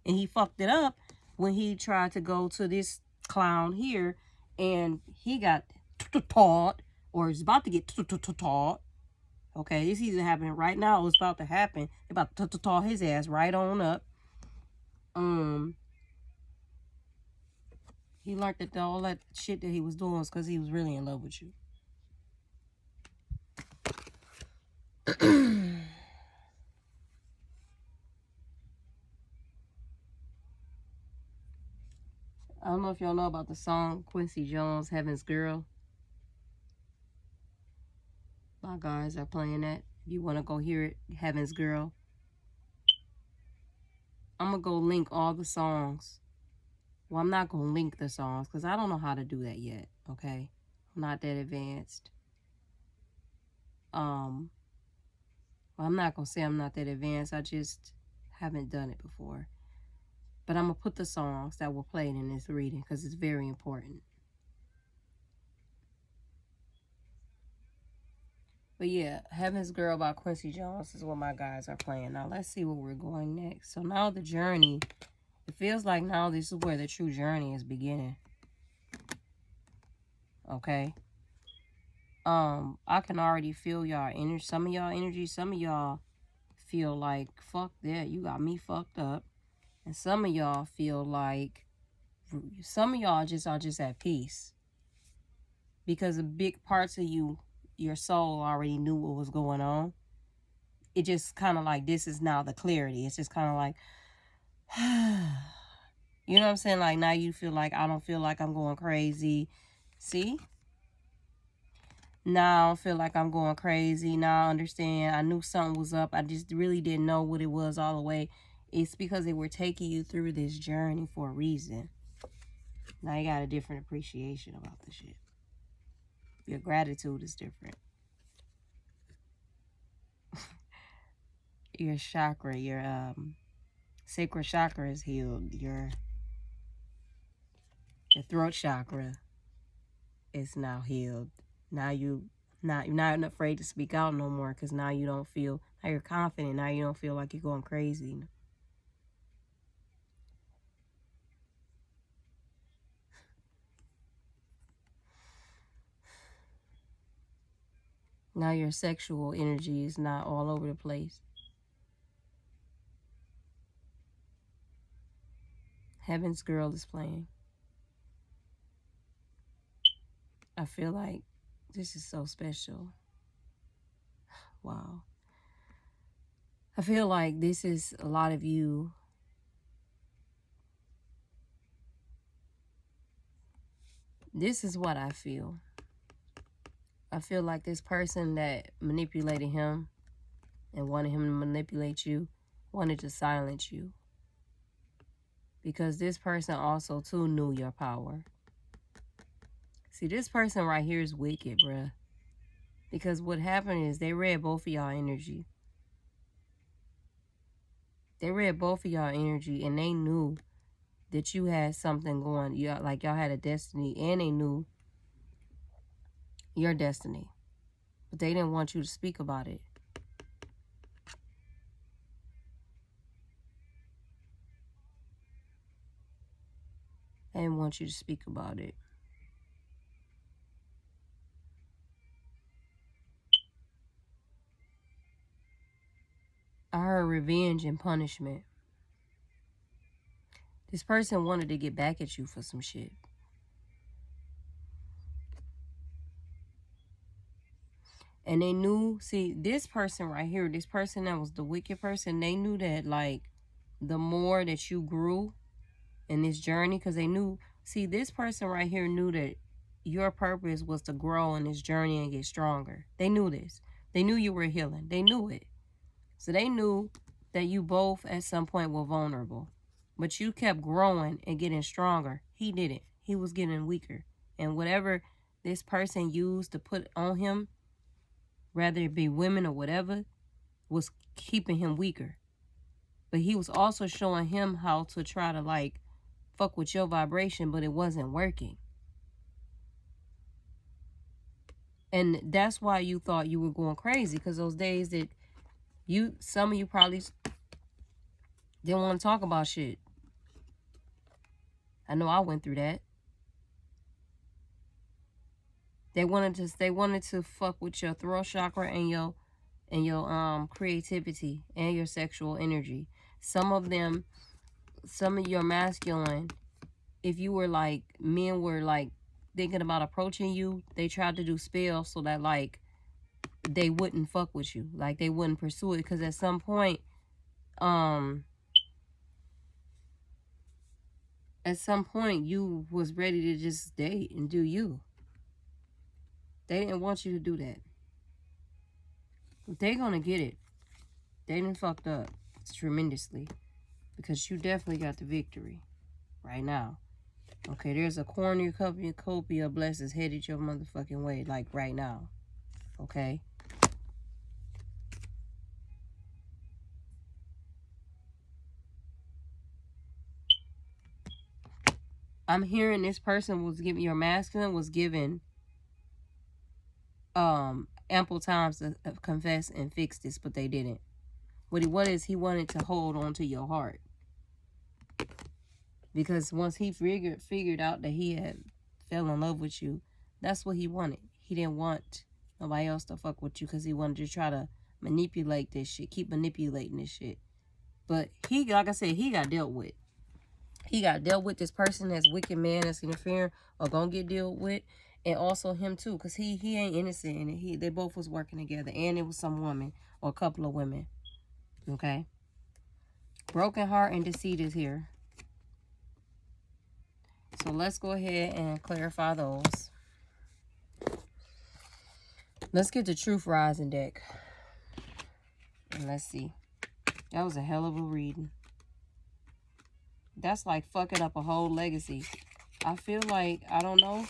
And he fucked it up when he tried to go to this clown here, and he got taught, or is about to get taught. Okay, this either happening right now or it's about to happen. They're about to taught his ass right on up. He learned that all that shit that he was doing was because he was really in love with you. I don't know if y'all know about the song Quincy Jones, Heaven's Girl. My guys are playing that. If you want to go hear it, Heaven's Girl. I'm going to go link all the songs. Well, I'm not going to link the songs because I don't know how to do that yet, okay? I'm not that advanced. Well, I'm not going to say I'm not that advanced. I just haven't done it before. But I'm going to put the songs that were played in this reading because it's very important. But yeah, Heaven's Girl by Quincy Jones is what my guys are playing. Now, let's see where we're going next. So now the journey, it feels like now this is where the true journey is beginning. Okay? I can already feel y'all energy. Some of y'all energy, some of y'all feel like, fuck that, you got me fucked up. And some of y'all feel like, some of y'all just are just at peace. Because the big parts of you, your soul already knew what was going on. It just kind of like, this is now the clarity. It's just kind of like, you know what I'm saying? Like, now you feel like, I don't feel like I'm going crazy. See? Now I don't feel like I'm going crazy. Now I understand. I knew something was up. I just really didn't know what it was all the way. It's because they were taking you through this journey for a reason. Now you got a different appreciation about the shit. Your gratitude is different. Your chakra, your sacral chakra is healed. Your throat chakra is now healed. Now you're not afraid to speak out no more, because now you don't feel, now you're confident. Now you don't feel like you're going crazy. Now your sexual energy is not all over the place. Heaven's Girl is playing. I feel like this is so special. Wow. I feel like this is a lot of you. This is what I feel. I feel like this person that manipulated him and wanted him to manipulate you wanted to silence you. Because this person also too knew your power. See, this person right here is wicked, bruh. Because what happened is they read both of y'all energy. They read both of y'all energy, and they knew that you had something going. Y'all had a destiny, and they knew your destiny. But they didn't want you to speak about it. They didn't want you to speak about it. I heard revenge and punishment. This person wanted to get back at you for some shit. And they knew, see, this person right here, this person that was the wicked person, they knew that, like, the more that you grew in this journey, because they knew, see, this person right here knew that your purpose was to grow in this journey and get stronger. They knew this. They knew you were healing. They knew it. So they knew that you both at some point were vulnerable. But you kept growing and getting stronger. He didn't. He was getting weaker. And whatever this person used to put on him, whether it be women or whatever, was keeping him weaker. But he was also showing him how to try to, like, fuck with your vibration, but it wasn't working. And that's why you thought you were going crazy, because those days that some of you probably didn't want to talk about shit. I know I went through that. They wanted to fuck with your throat chakra and your creativity and your sexual energy. Some of your masculine, if you were like, men were like thinking about approaching you, they tried to do spells so that, like, they wouldn't fuck with you, like they wouldn't pursue it, because at some point you was ready to just date and do you. They didn't want you to do that. But they're gonna get it. They done fucked up tremendously, because you definitely got the victory right now. Okay, there's a cornucopia of blessings headed your motherfucking way, like right now. Okay? I'm hearing this person was giving, your masculine was given ample times to confess and fix this, but they didn't. He wanted to hold on to your heart. Because once he figured out that he had fell in love with you, that's what he wanted. He didn't want nobody else to fuck with you, because he wanted to try to manipulate this shit, keep manipulating this shit. But like I said, he got dealt with. He got dealt with. This person, that's wicked man that's interfering, or gonna get dealt with. And also him too, because he ain't innocent, and they both was working together, and it was some woman or a couple of women. Okay? Broken heart and deceit is here. So let's go ahead and clarify those. Let's get the Truth Rising deck. And let's see. That was a hell of a reading. That's like fucking up a whole legacy. I feel like, I don't know,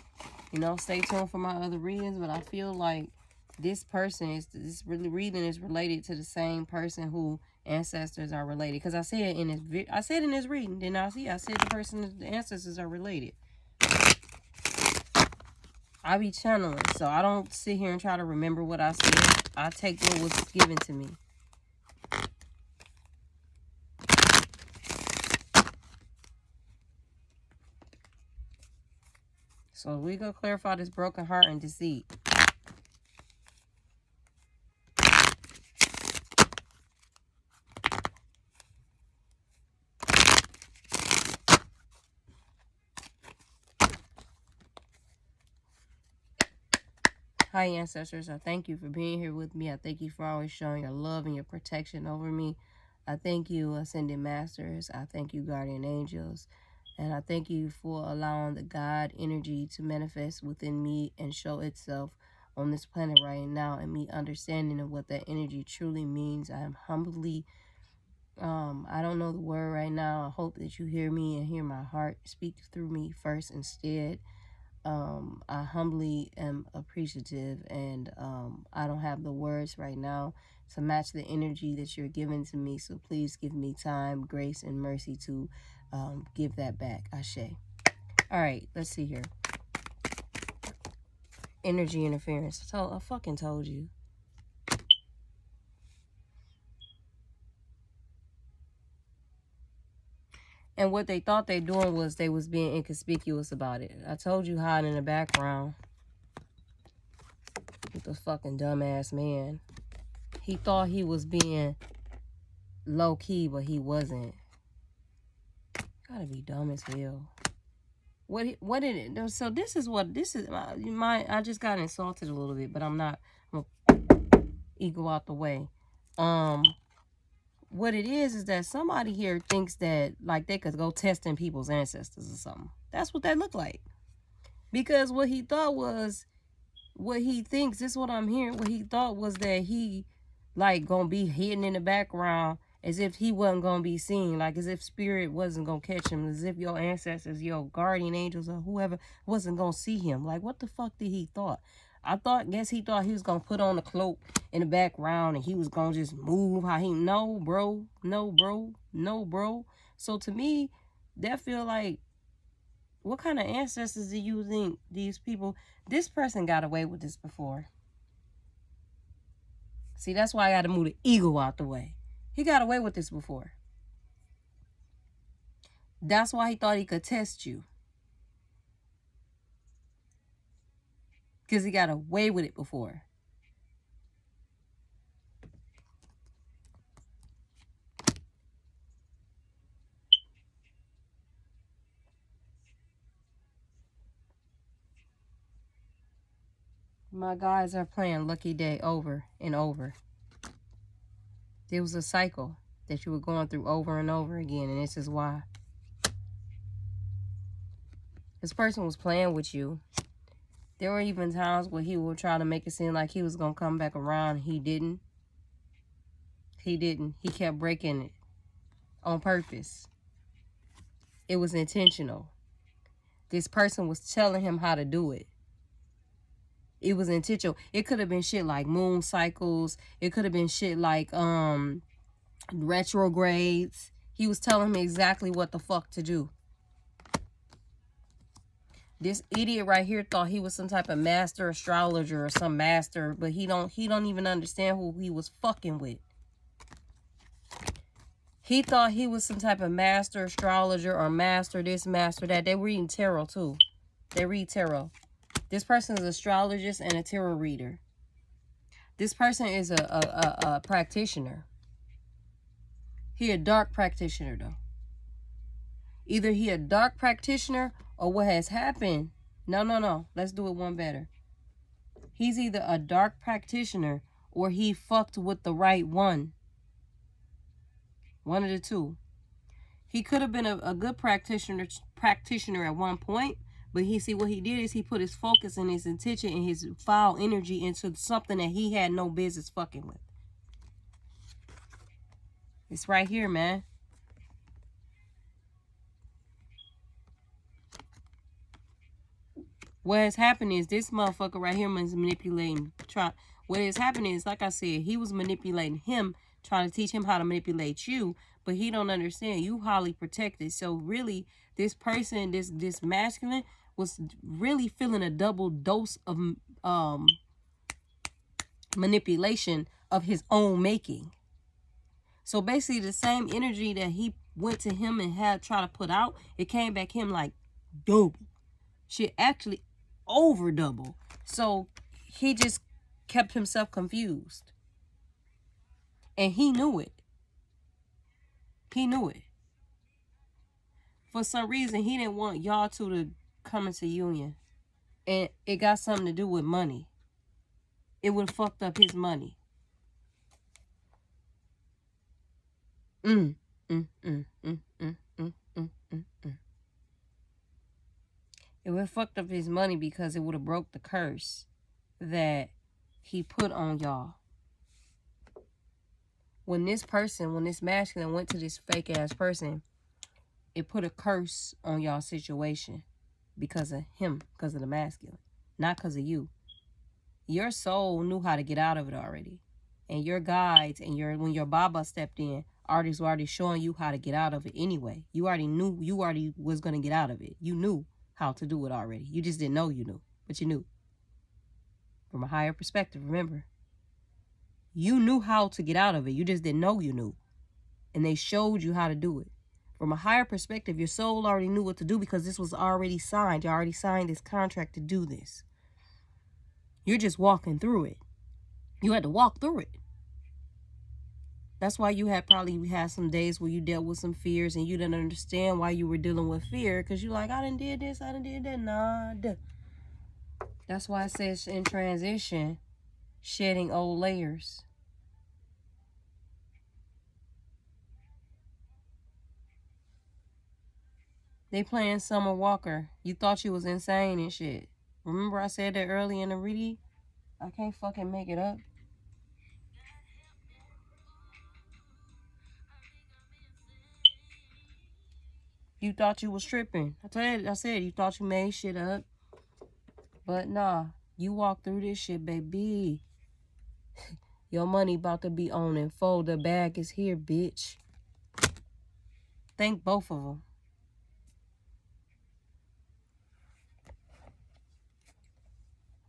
you know, stay tuned for my other readings, but I feel like this person is, this really reading is related to the same person who ancestors are related. Because I said in this reading, didn't I see? I said the ancestors are related. I be channeling, so I don't sit here and try to remember what I said. I take what was given to me. So we go clarify this broken heart and deceit. Hi, ancestors. I thank you for being here with me. I thank you for always showing your love and your protection over me. I thank you, ascended masters. I thank you, guardian angels. And I thank you for allowing the God energy to manifest within me and show itself on this planet right now, and me understanding of what that energy truly means. I am humbly, I don't know the word right now. I hope that you hear me and hear my heart speak through me first instead. I humbly am appreciative, and I don't have the words right now to match the energy that you're giving to me. So please give me time, grace, and mercy to give that back. Ashe. All right, let's see here. Energy interference. So I fucking told you. And what they thought they doing was they was being inconspicuous about it. I told you, hiding in the background with the fucking dumbass man. He thought he was being low key, but he wasn't. Gotta be dumb as hell. What did it? So this is my. I just got insulted a little bit, but I'm not. I'm gonna ego out the way. What it is that somebody here thinks that like they could go testing people's ancestors or something. That's what that looked like. Because what he thought was, what he thinks, this is what I'm hearing, what he thought was that he like gonna be hidden in the background as if he wasn't gonna be seen, like as if spirit wasn't gonna catch him, as if your ancestors, your guardian angels or whoever wasn't gonna see him. Like what the fuck did he thought? Guess he thought he was gonna put on a cloak in the background and he was gonna just move how he, no bro. So to me, that feel like, what kind of ancestors do you think these people, this person got away with this before? See, that's why I got to move the ego out the way. He got away with this before. That's why he thought he could test you. Because he got away with it before. My guys are playing Lucky Day over and over. There was a cycle that you were going through over and over again, and this is why. This person was playing with you. There were even times where he would try to make it seem like he was going to come back around. He didn't. He kept breaking it on purpose. It was intentional. This person was telling him how to do it. It was intentional. It could have been shit like moon cycles. It could have been shit like retrogrades. He was telling him exactly what the fuck to do. This idiot right here thought he was some type of master astrologer or some master, but he don't even understand who he was fucking with. He thought he was some type of master astrologer or master this, master that. They reading tarot too. They read tarot. This person is an astrologist and a tarot reader. This person is a practitioner. He a dark practitioner though. Either he a dark practitioner or what has happened. No. Let's do it one better. He's either a dark practitioner or he fucked with the right one. One of the two. He could have been a good practitioner at one point, but what he did is he put his focus and his intention and his foul energy into something that he had no business fucking with. It's right here, man. What has happened is this motherfucker right here is manipulating. What has happened is, like I said, he was manipulating him, trying to teach him how to manipulate you, but he don't understand. You highly protected. So really, this person, this masculine, was really feeling a double dose of manipulation of his own making. So basically, the same energy that he went to him and had tried to put out, it came back him like double. Shit, actually over double. So he just kept himself confused. And he knew it. He knew it. For some reason, he didn't want y'all two to come into union. And it got something to do with money. It would have fucked up his money. It would have fucked up his money because it would have broke the curse that he put on y'all. When this masculine went to this fake ass person, it put a curse on y'all situation because of him, because of the masculine, not because of you. Your soul knew how to get out of it already. And your guides and when your Baba stepped in, artists were already showing you how to get out of it anyway. You already knew you already was going to get out of it. You knew how to do it already. You just didn't know you knew, but you knew. From a higher perspective, remember. You knew how to get out of it. You just didn't know you knew. And they showed you how to do it. From a higher perspective, your soul already knew what to do because this was already signed. You already signed this contract to do this. You're just walking through it. You had to walk through it. That's why you probably had some days where you dealt with some fears and you didn't understand why you were dealing with fear because you're like, I done did this, I done did that. Nah. That's why it says in transition, shedding old layers. They playing Summer Walker. You thought you was insane and shit. Remember I said that early in the reading? I can't fucking make it up. You thought you was tripping. I said you thought you made shit up. But nah, you walk through this shit, baby. Your money about to be on and fold. The bag is here, bitch. Thank both of them.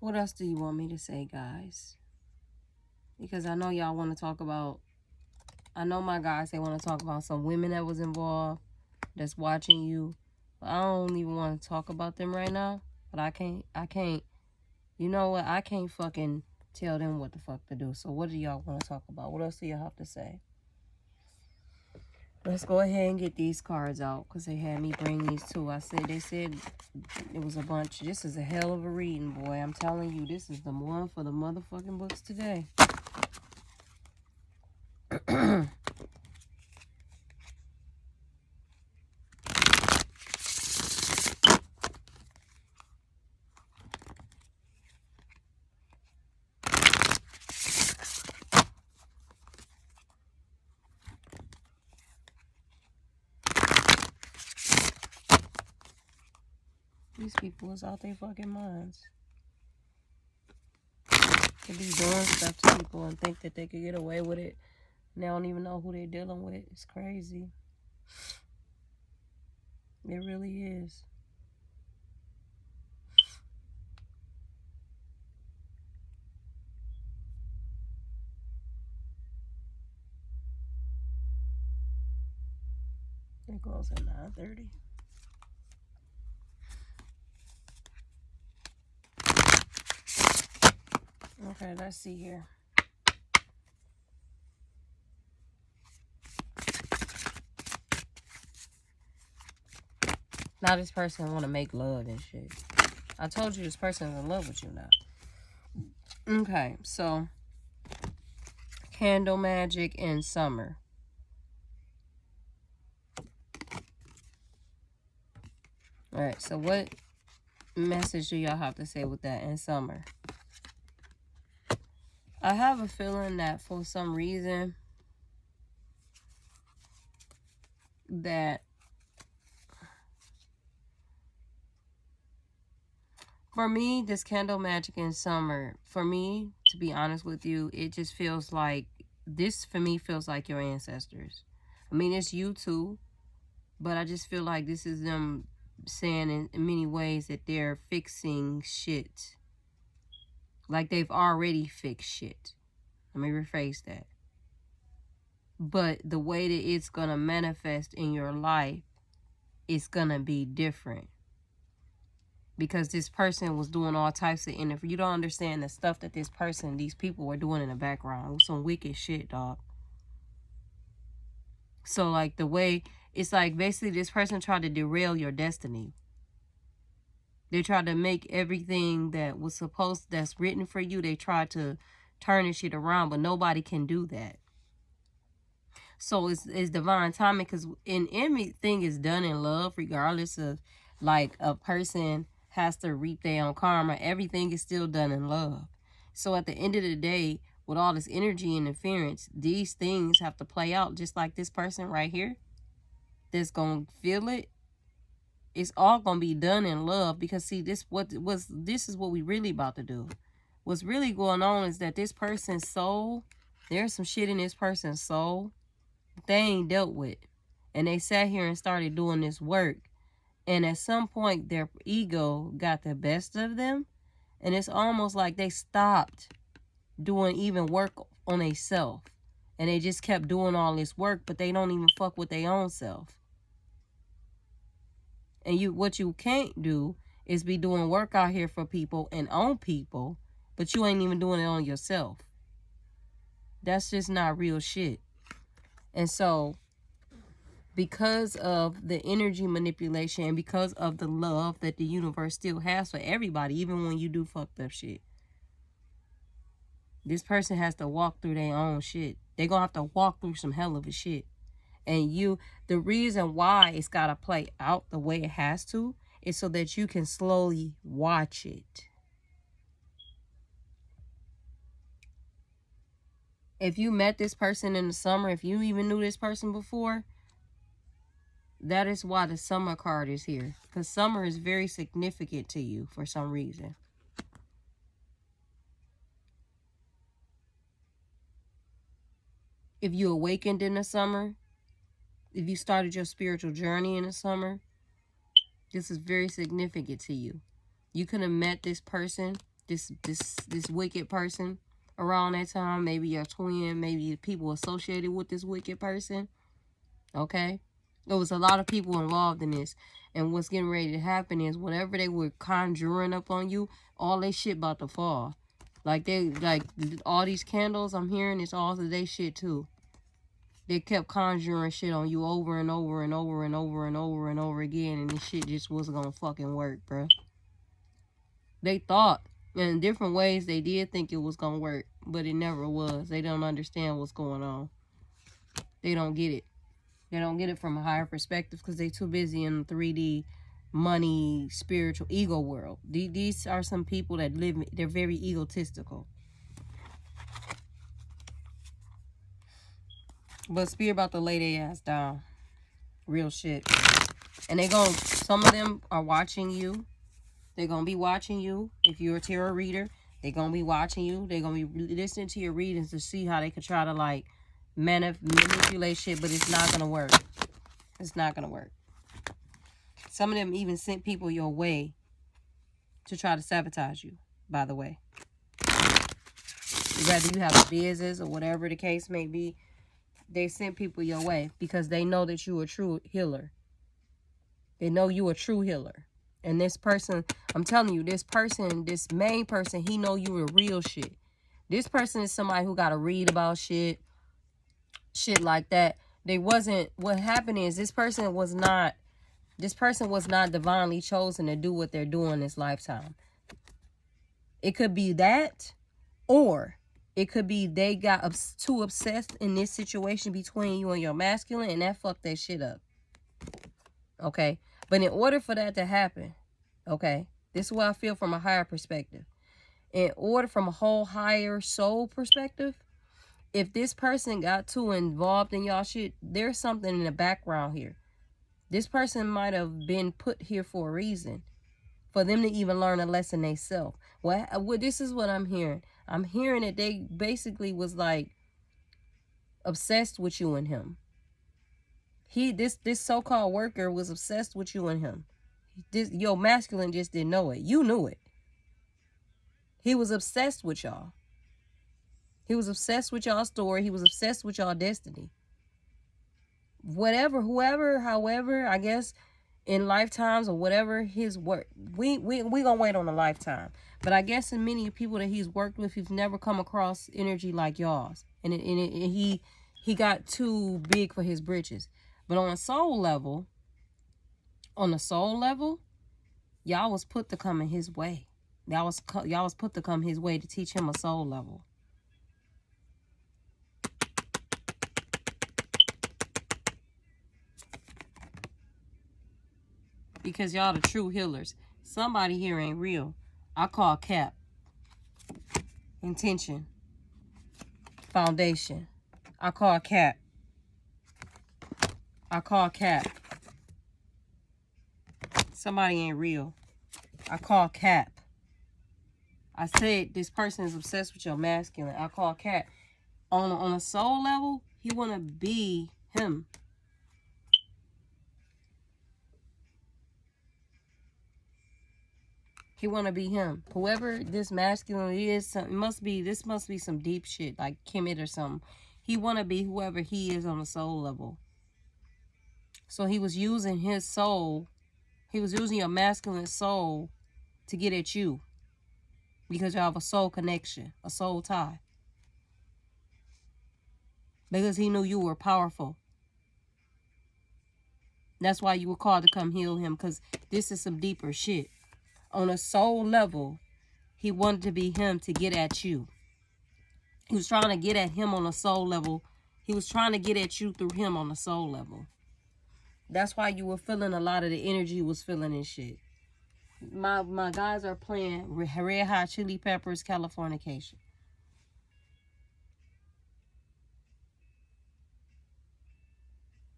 What else do you want me to say, guys? Because I know y'all want to talk about... I know my guys, they want to talk about some women that was involved, that's watching you. But I don't even want to talk about them right now. But I can't... You know what? I can't fucking tell them what the fuck to do. So what do y'all want to talk about? What else do y'all have to say? Let's go ahead and get these cards out because they had me bring these too. They said it was a bunch. This is a hell of a reading, boy. I'm telling you, this is the one for the motherfucking books today. These people is out their fucking minds. They be doing stuff to people and think that they could get away with it. And they don't even know who they're dealing with. It's crazy. It really is. It goes at 9:30. Okay, let's see here. Now this person want to make love and shit. I told you this person is in love with you now. Okay, so candle magic in summer. All right, so what message do y'all have to say with that in summer? I have a feeling that for some reason that For me, this candle magic in summer, for me, to be honest with you, it just feels like, this for me feels like your ancestors. I mean, it's you too, but I just feel like this is them saying in many ways that they're fixing shit. Like they've already fixed shit. Let me rephrase that. But the way that it's going to manifest in your life, it's going to be different. Because this person was doing all types of you don't understand the stuff that these people were doing in the background. It was some wicked shit, dog. So like the way, it's like basically this person tried to derail your destiny. They tried to make everything that was that's written for you, they tried to turn this shit around, but nobody can do that. So it's divine timing, because in everything is done in love, regardless of like a person has to reap their own karma. Everything is still done in love. So at the end of the day, with all this energy interference, these things have to play out, just like this person right here that's gonna feel it. It's all gonna be done in love, because see, this is what we really about to do. What's really going on is that this person's soul, there's some shit in this person's soul they ain't dealt with, and they sat here and started doing this work, and at some point their ego got the best of them, and it's almost like they stopped doing even work on themselves, and they just kept doing all this work, but they don't even fuck with their own self. And what you can't do is be doing work out here for people and on people, but you ain't even doing it on yourself. That's just not real shit. And so, because of the energy manipulation and because of the love that the universe still has for everybody, even when you do fucked up shit, this person has to walk through their own shit. They're going to have to walk through some hell of a shit. And the reason why it's got to play out the way it has to is so that you can slowly watch it. If you met this person in the summer, if you even knew this person before, that is why the summer card is here. Because summer is very significant to you for some reason. If you awakened in the summer, if you started your spiritual journey in the summer, this is very significant to you. You could have met this person, this wicked person around that time. Maybe your twin, maybe people associated with this wicked person. Okay? There was a lot of people involved in this. And what's getting ready to happen is whatever they were conjuring up on you, all they shit about to fall. Like all these candles I'm hearing, it's all of they shit too. They kept conjuring shit on you over and over and over and over and over and over again, and this shit just wasn't gonna fucking work, bro. They thought, in different ways, they did think it was gonna work, but it never was. They don't understand what's going on. They don't get it. They don't get it from a higher perspective because they're too busy in the 3D, money, spiritual, ego world. These are some people that they're very egotistical. But Spirit about to lay their ass down. Real shit. And some of them are watching you. They're going to be watching you. If you're a tarot reader, they're going to be watching you. They're going to be listening to your readings to see how they could try to like manipulate shit, but it's not going to work. It's not going to work. Some of them even sent people your way to try to sabotage you, by the way. Whether you have a business or whatever the case may be, they send people your way because they know that you're a true healer. They know you're a true healer. And this person, I'm telling you, this main person, he know you a real shit. This person is somebody who got to read about shit like that. What happened is this person was not divinely chosen to do what they're doing this lifetime. It could be that, or it could be they got too obsessed in this situation between you and your masculine, and that fucked that shit up. Okay? But in order for that to happen, okay, this is what I feel from a higher perspective. In order from a whole higher soul perspective, if this person got too involved in y'all shit, there's something in the background here. This person might have been put here for a reason. for them to even learn a lesson themselves. Well, this is what I'm hearing. I'm hearing that they basically was like obsessed with you and him. This so-called worker was obsessed with you and him. Your masculine just didn't know it. You knew it. He was obsessed with y'all. He was obsessed with y'all's story. He was obsessed with y'all destiny. Whatever, whoever, however, I guess in lifetimes or whatever his work, we gonna wait on a lifetime. But I guess in many people that he's worked with, he's never come across energy like y'all's, and he got too big for his britches. But on a soul level, y'all was put to come in his way. Y'all was put to come his way to teach him a soul level. Because y'all the true healers. Somebody here ain't real. I call cap. Intention. Foundation. I call cap. I call cap. Somebody ain't real. I call cap. I said this person is obsessed with your masculine. I call cap. On a soul level, he want to be him. He want to be him. Whoever this masculine is, this must be some deep shit, like Kemet or something. He want to be whoever he is on a soul level. So he was using his soul. He was using your masculine soul to get at you. Because you have a soul connection, a soul tie. Because he knew you were powerful. That's why you were called to come heal him. Because this is some deeper shit. On a soul level, he wanted to be him to get at you. He was trying to get at him on a soul level. He was trying to get at you through him on a soul level. That's why you were feeling a lot of the energy you was feeling and shit. My guys are playing Red Hot Chili Peppers, Californication.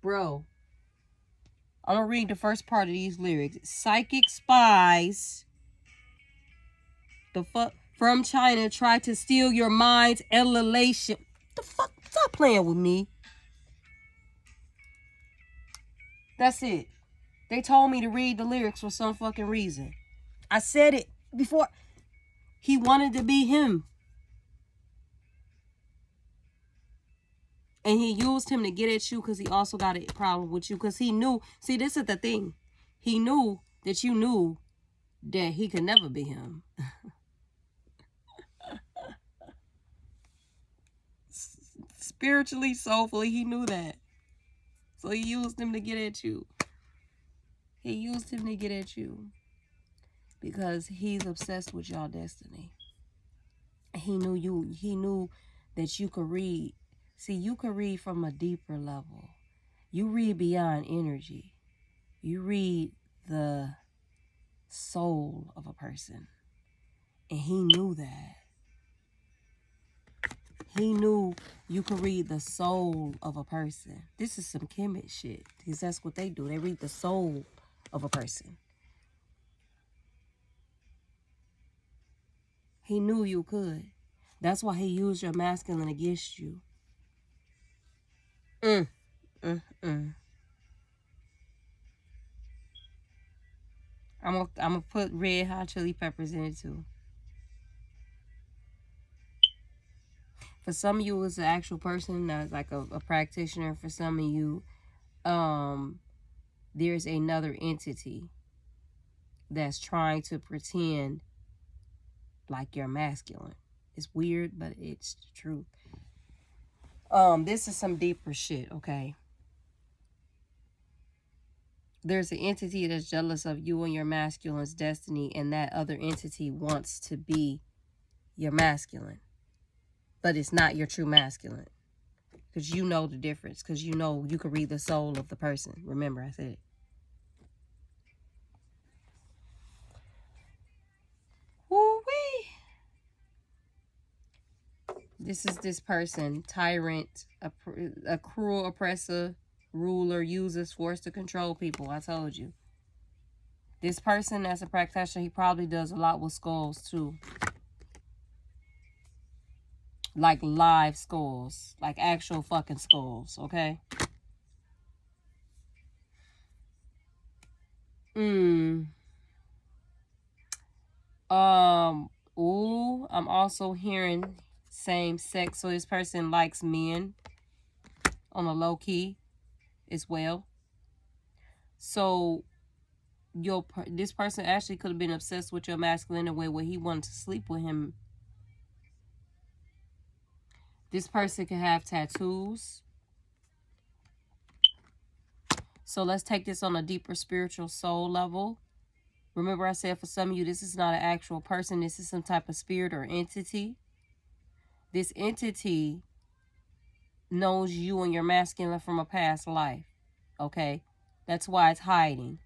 Bro, I'm going to read the first part of these lyrics. Psychic spies, the fuck, from China try to steal your mind's elevation. The fuck? Stop playing with me. That's it. They told me to read the lyrics for some fucking reason. I said it before. He wanted to be him. And he used him to get at you because he also got a problem with you. Because he knew. See, this is the thing. He knew that you knew that he could never be him. Spiritually, soulfully, he knew that. So he used him to get at you. He used him to get at you. Because he's obsessed with your destiny. He knew you. He knew that you could read. See, you could read from a deeper level. You read beyond energy. You read the soul of a person. And he knew that. He knew you could read the soul of a person. This is some Kemet shit. Because that's what they do. They read the soul of a person. He knew you could. That's why he used your masculine against you. I'm gonna put Red Hot Chili Peppers in it too. For some of you, it's an actual person that's like a practitioner. For some of you, there's another entity that's trying to pretend like you're masculine. It's weird, but it's the truth. This is some deeper shit, okay? There's an entity that's jealous of you and your masculine's destiny, and that other entity wants to be your masculine. But it's not your true masculine. Because you know the difference. Because you know you can read the soul of the person. Remember, I said it. Woo-wee. This is this person. Tyrant. A cruel oppressor. Ruler. Uses force to control people. I told you. This person as a practitioner, he probably does a lot with skulls too. Like live skulls. Like actual fucking skulls, okay? Ooh, I'm also hearing same sex. So this person likes men on a low key as well. So this person actually could have been obsessed with your masculine in a way where he wanted to sleep with him. This person can have tattoos. So let's take this on a deeper spiritual soul level. Remember I said for some of you, this is not an actual person. This is some type of spirit or entity. This entity knows you and your masculine from a past life. Okay? That's why it's hiding.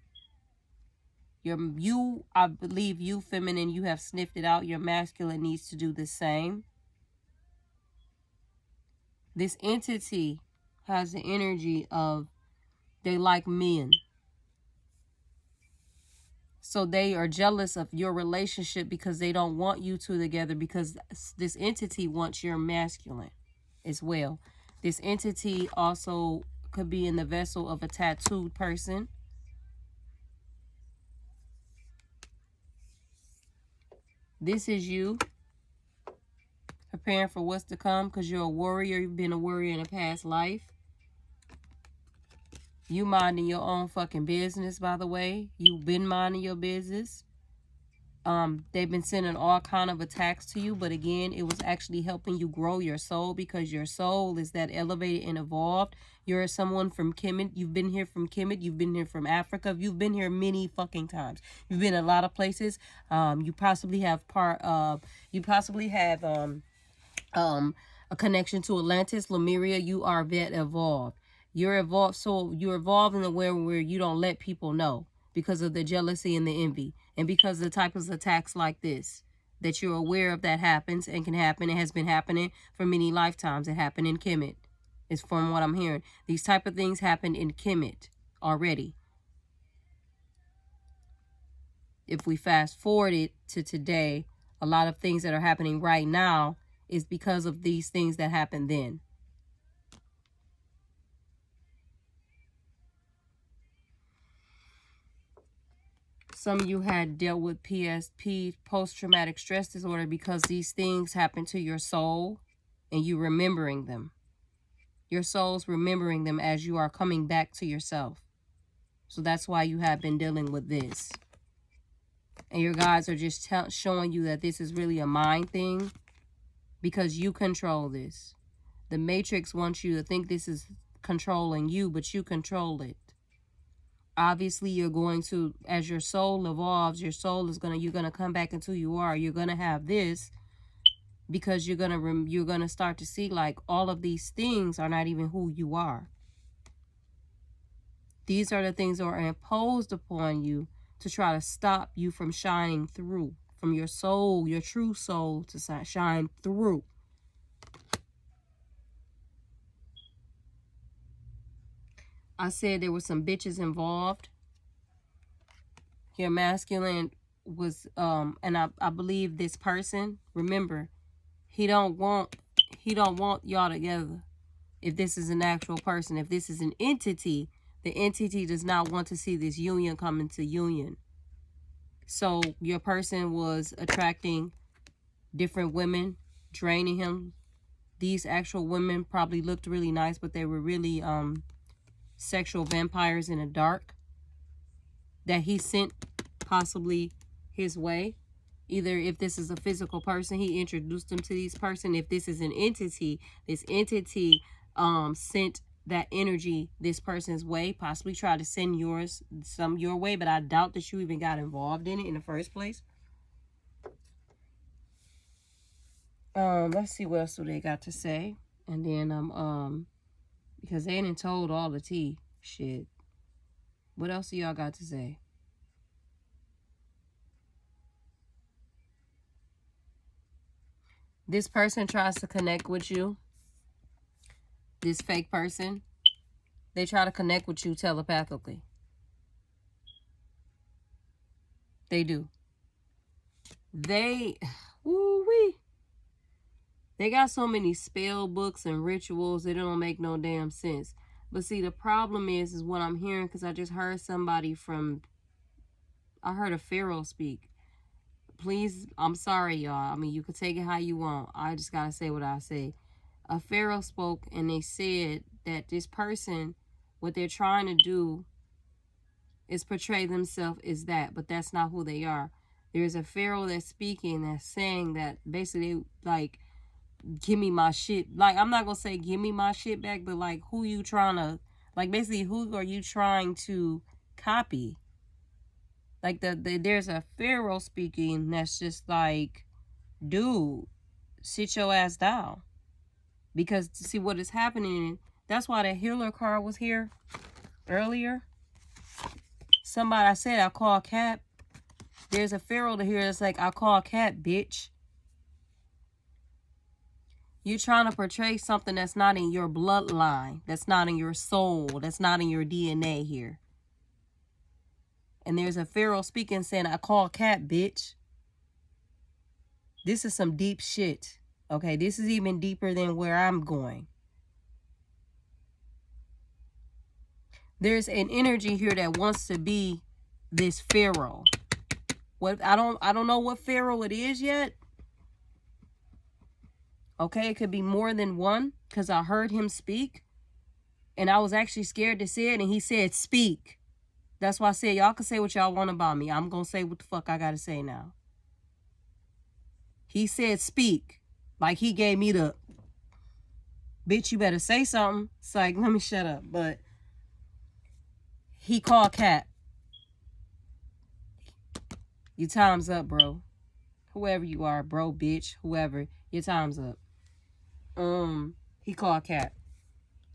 I believe you feminine, you have sniffed it out. Your masculine needs to do the same. This entity has the energy of they like men. So they are jealous of your relationship because they don't want you two together, because this entity wants your masculine as well. This entity also could be in the vessel of a tattooed person. This is you preparing for what's to come because you're a warrior. You've been a warrior in a past life. You minding your own fucking business, by the way. You've been minding your business. They've been sending all kind of attacks to you, but again, it was actually helping you grow your soul, because your soul is that elevated and evolved. You're someone from Kemet. You've been here from Kemet. You've been here from Africa. You've been here many fucking times. You've been a lot of places. You possibly have a connection to Atlantis, Lemuria. You are that evolved. You're evolved, so you're evolved in a way where you don't let people know because of the jealousy and the envy, and because of the type of attacks like this that you're aware of that happens and can happen. It has been happening for many lifetimes. It happened in Kemet. It's from what I'm hearing. These type of things happened in Kemet already. If we fast forward it to today, a lot of things that are happening right now is because of these things that happened then. Some of you had dealt with PSP, post-traumatic stress disorder, because these things happen to your soul and you remembering them. Your soul's remembering them as you are coming back to yourself. So that's why you have been dealing with this. And your guides are just showing you that this is really a mind thing, because you control this. The Matrix wants you to think this is controlling you, but you control it. Obviously, you're going to, as your soul evolves, your soul is you're gonna come back into who you are. You're gonna have this, because you're gonna start to see like all of these things are not even who you are. These are the things that are imposed upon you to try to stop you from shining through, from your soul, your true soul, to shine through. I said there were some bitches involved. Your masculine was, and I believe this person, remember, he don't want y'all together. If this is an actual person, if this is an entity, the entity does not want to see this union come into union. So your person was attracting different women, draining him. These actual women probably looked really nice, but they were really sexual vampires in the dark that he sent possibly his way. Either if this is a physical person, he introduced them to this person. If this is an entity, this entity sent that energy this person's way, possibly tried to send some your way, but I doubt that you even got involved in it in the first place. Let's see what else do they got to say. And then because they didn't told all the tea. Shit. What else do y'all got to say? This person tries to connect with you. This fake person. They try to connect with you telepathically. They do. Woo-wee. They got so many spell books and rituals, it don't make no damn sense. But see, the problem is what I'm hearing, because I just heard I heard a pharaoh speak. Please, I'm sorry, y'all. I mean, you can take it how you want. I just gotta say what I say. A pharaoh spoke, and they said that this person, what they're trying to do is portray themselves as that, but that's not who they are. There's a pharaoh that's speaking, that's saying that basically, like, give me my shit. Like, I'm not gonna say give me my shit back, but like, who you trying to, like, basically, who are you trying to copy? Like, there's a pharaoh speaking that's just like, dude, sit your ass down. Because to see what is happening, that's why the healer card was here earlier. Somebody, I said, I call Cap. There's a pharaoh to here that's like, I call Cap, bitch. You're trying to portray something that's not in your bloodline, that's not in your soul, that's not in your DNA here. And there's a pharaoh speaking saying, I call Cap, bitch. This is some deep shit. Okay, this is even deeper than where I'm going. There's an energy here that wants to be this pharaoh. What I don't know what pharaoh it is yet. Okay, it could be more than one, because I heard him speak. And I was actually scared to say it, and he said, speak. That's why I said, y'all can say what y'all want about me. I'm going to say what the fuck I got to say now. He said, speak. Like, he gave me the, bitch, you better say something. It's like, let me shut up. But he called Cap. Your time's up, bro. Whoever you are, bro, bitch, whoever, your time's up. He called Cap.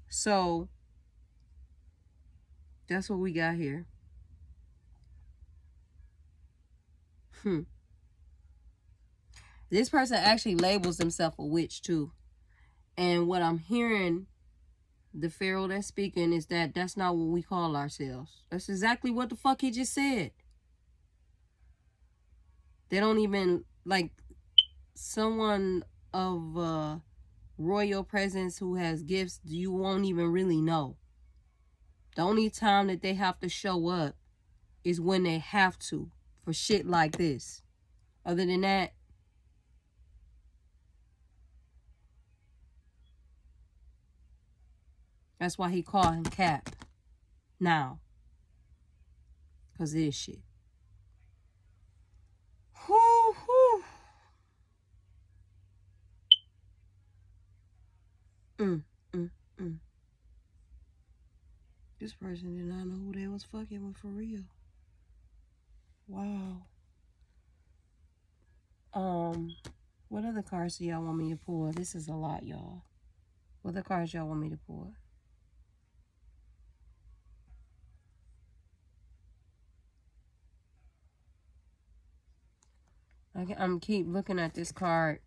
So, that's what we got here. This person actually labels himself a witch too. And what I'm hearing, the pharaoh that's speaking, is that that's not what we call ourselves. That's exactly what the fuck he just said. They don't even, like, someone of royal presence who has gifts, you won't even really know. The only time that they have to show up is when they have to, for shit like this. Other than that, that's why he called him Cap. Now. Because of this shit. Whew, whew. This person did not know who they was fucking with for real. Wow. What other cards do y'all want me to pull? This is a lot, y'all. What other cards y'all want me to pull? I'm keep looking at this card.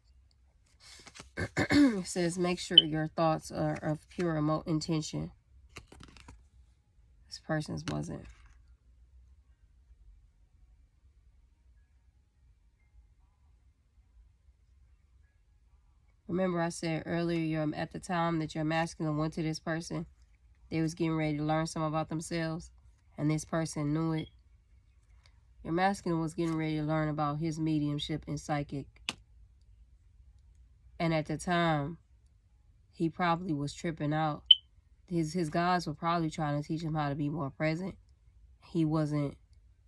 It says, make sure your thoughts are of pure intention. This person's wasn't. Remember I said earlier, at the time that your masculine went to this person, they was getting ready to learn something about themselves, and this person knew it. Your masculine was getting ready to learn about his mediumship and psychic. And at the time, he probably was tripping out. His guides were probably trying to teach him how to be more present. He wasn't.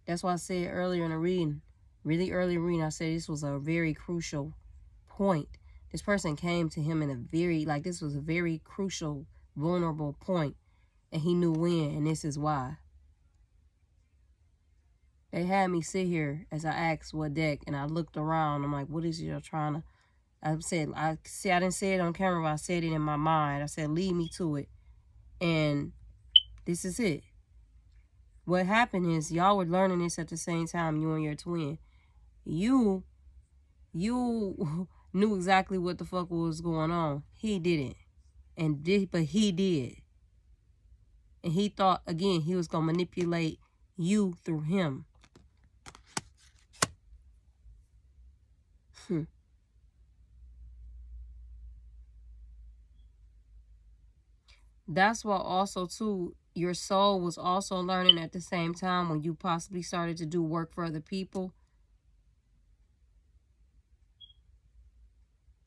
That's why I said earlier in the reading, really early reading, I said this was a very crucial point. This person came to him in a very, like, this was a very crucial, vulnerable point. And he knew when, and this is why. They had me sit here as I asked what deck, and I looked around. I'm like, what is you trying to... I didn't say it on camera, but I said it in my mind. I said, lead me to it. And this is it. What happened is, y'all were learning this at the same time, you and your twin. You knew exactly what the fuck was going on. He didn't. But he did. And he thought, again, he was going to manipulate you through him. That's what also too, your soul was also learning at the same time when you possibly started to do work for other people.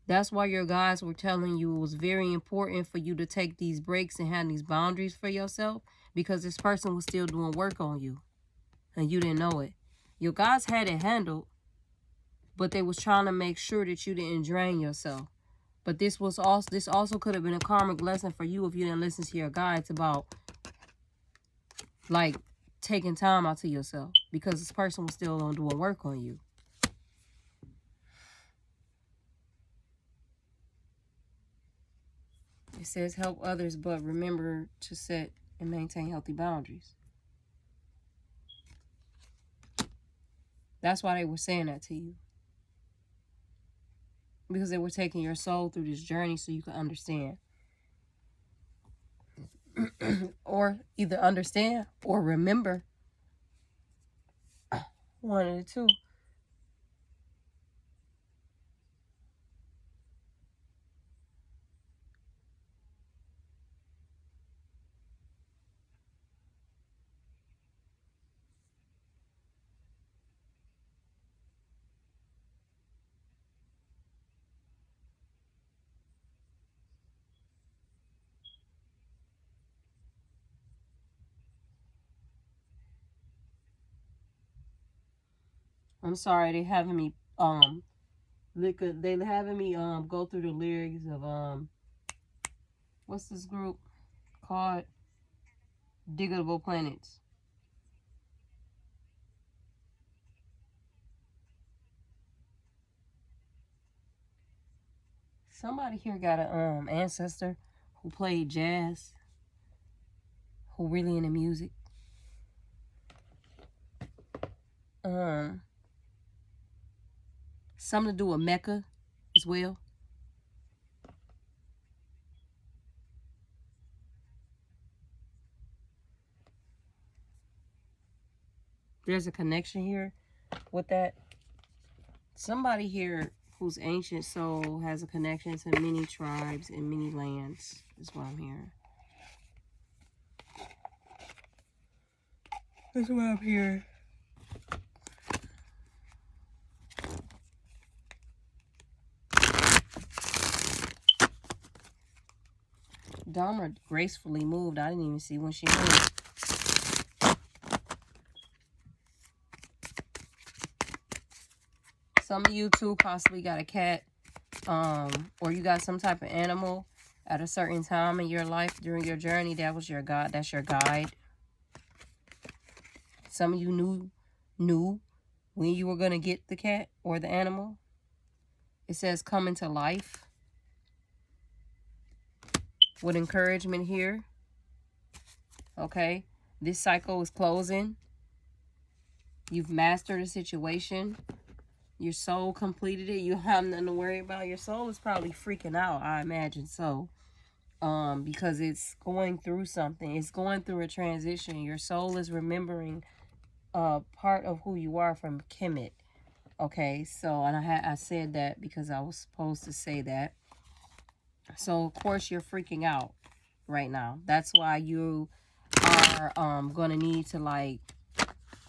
That's why your guides were telling you it was very important for you to take these breaks and have these boundaries for yourself, because this person was still doing work on you and you didn't know it. Your guides had it handled, but they was trying to make sure that you didn't drain yourself. But this also could have been a karmic lesson for you if you didn't listen to your guides about like taking time out to yourself, because this person was still on doing work on you. It says help others, but remember to set and maintain healthy boundaries. That's why they were saying that to you. Because they were taking your soul through this journey so you could understand. Or either understand or remember. One of the two. I'm sorry, they having me go through the lyrics of what's this group called? Diggable Planets. Somebody here got a ancestor who played jazz, who really into music. Something to do with Mecca as well. There's a connection here with that. Somebody here whose ancient soul has a connection to many tribes and many lands is what I'm hearing. That's what I'm hearing. Dharma gracefully moved. I didn't even see when she moved. Some of you too possibly got a cat, or you got some type of animal at a certain time in your life during your journey. That was your God. That's your guide. Some of you knew when you were going to get the cat or the animal. It says come into life with encouragement here. Okay. This cycle is closing. You've mastered a situation. Your soul completed it. You have nothing to worry about. Your soul is probably freaking out. I imagine so. Because it's going through something. It's going through a transition. Your soul is remembering part of who you are from Kemet. Okay, so, and I said that because I was supposed to say that. So, of course, you're freaking out right now. That's why you are going to need to, like,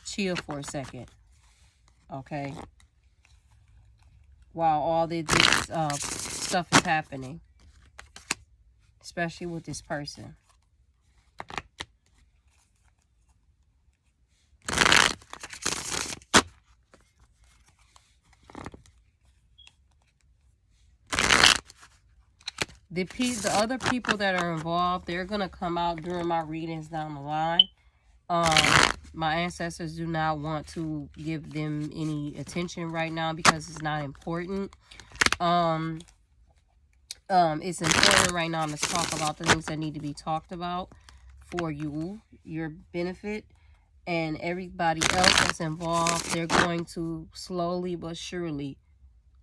chill for a second. Okay? While all this stuff is happening. Especially with this person. The other people that are involved, they're going to come out during my readings down the line. My ancestors do not want to give them any attention right now because it's not important. It's important right now to talk about the things that need to be talked about for you, your benefit, and everybody else that's involved. They're going to slowly but surely.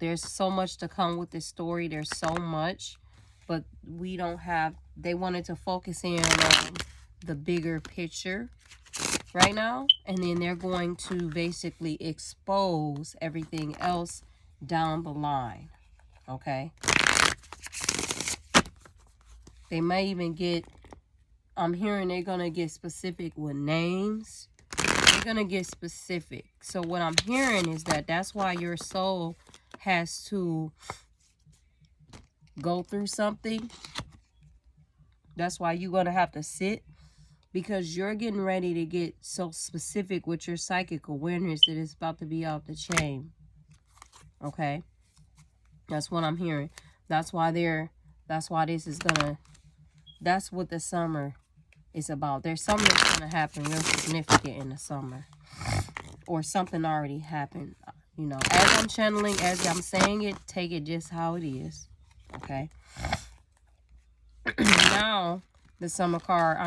There's so much to come with this story. There's so much. But we don't have, they wanted to focus in on the bigger picture right now. And then they're going to basically expose everything else down the line. Okay? They may even get, I'm hearing they're going to get specific with names. They're going to get specific. So what I'm hearing is that that's why your soul has to go through something. That's why you're going to have to sit, because you're getting ready to get so specific with your psychic awareness that it's about to be off the chain. Okay? That's what I'm hearing. That's why this is gonna, that's what the summer is about. There's something that's gonna happen real significant in the summer. Or something already happened. You know, as I'm channeling, as I'm saying it, take it just how it is. Okay? Now, the summer card,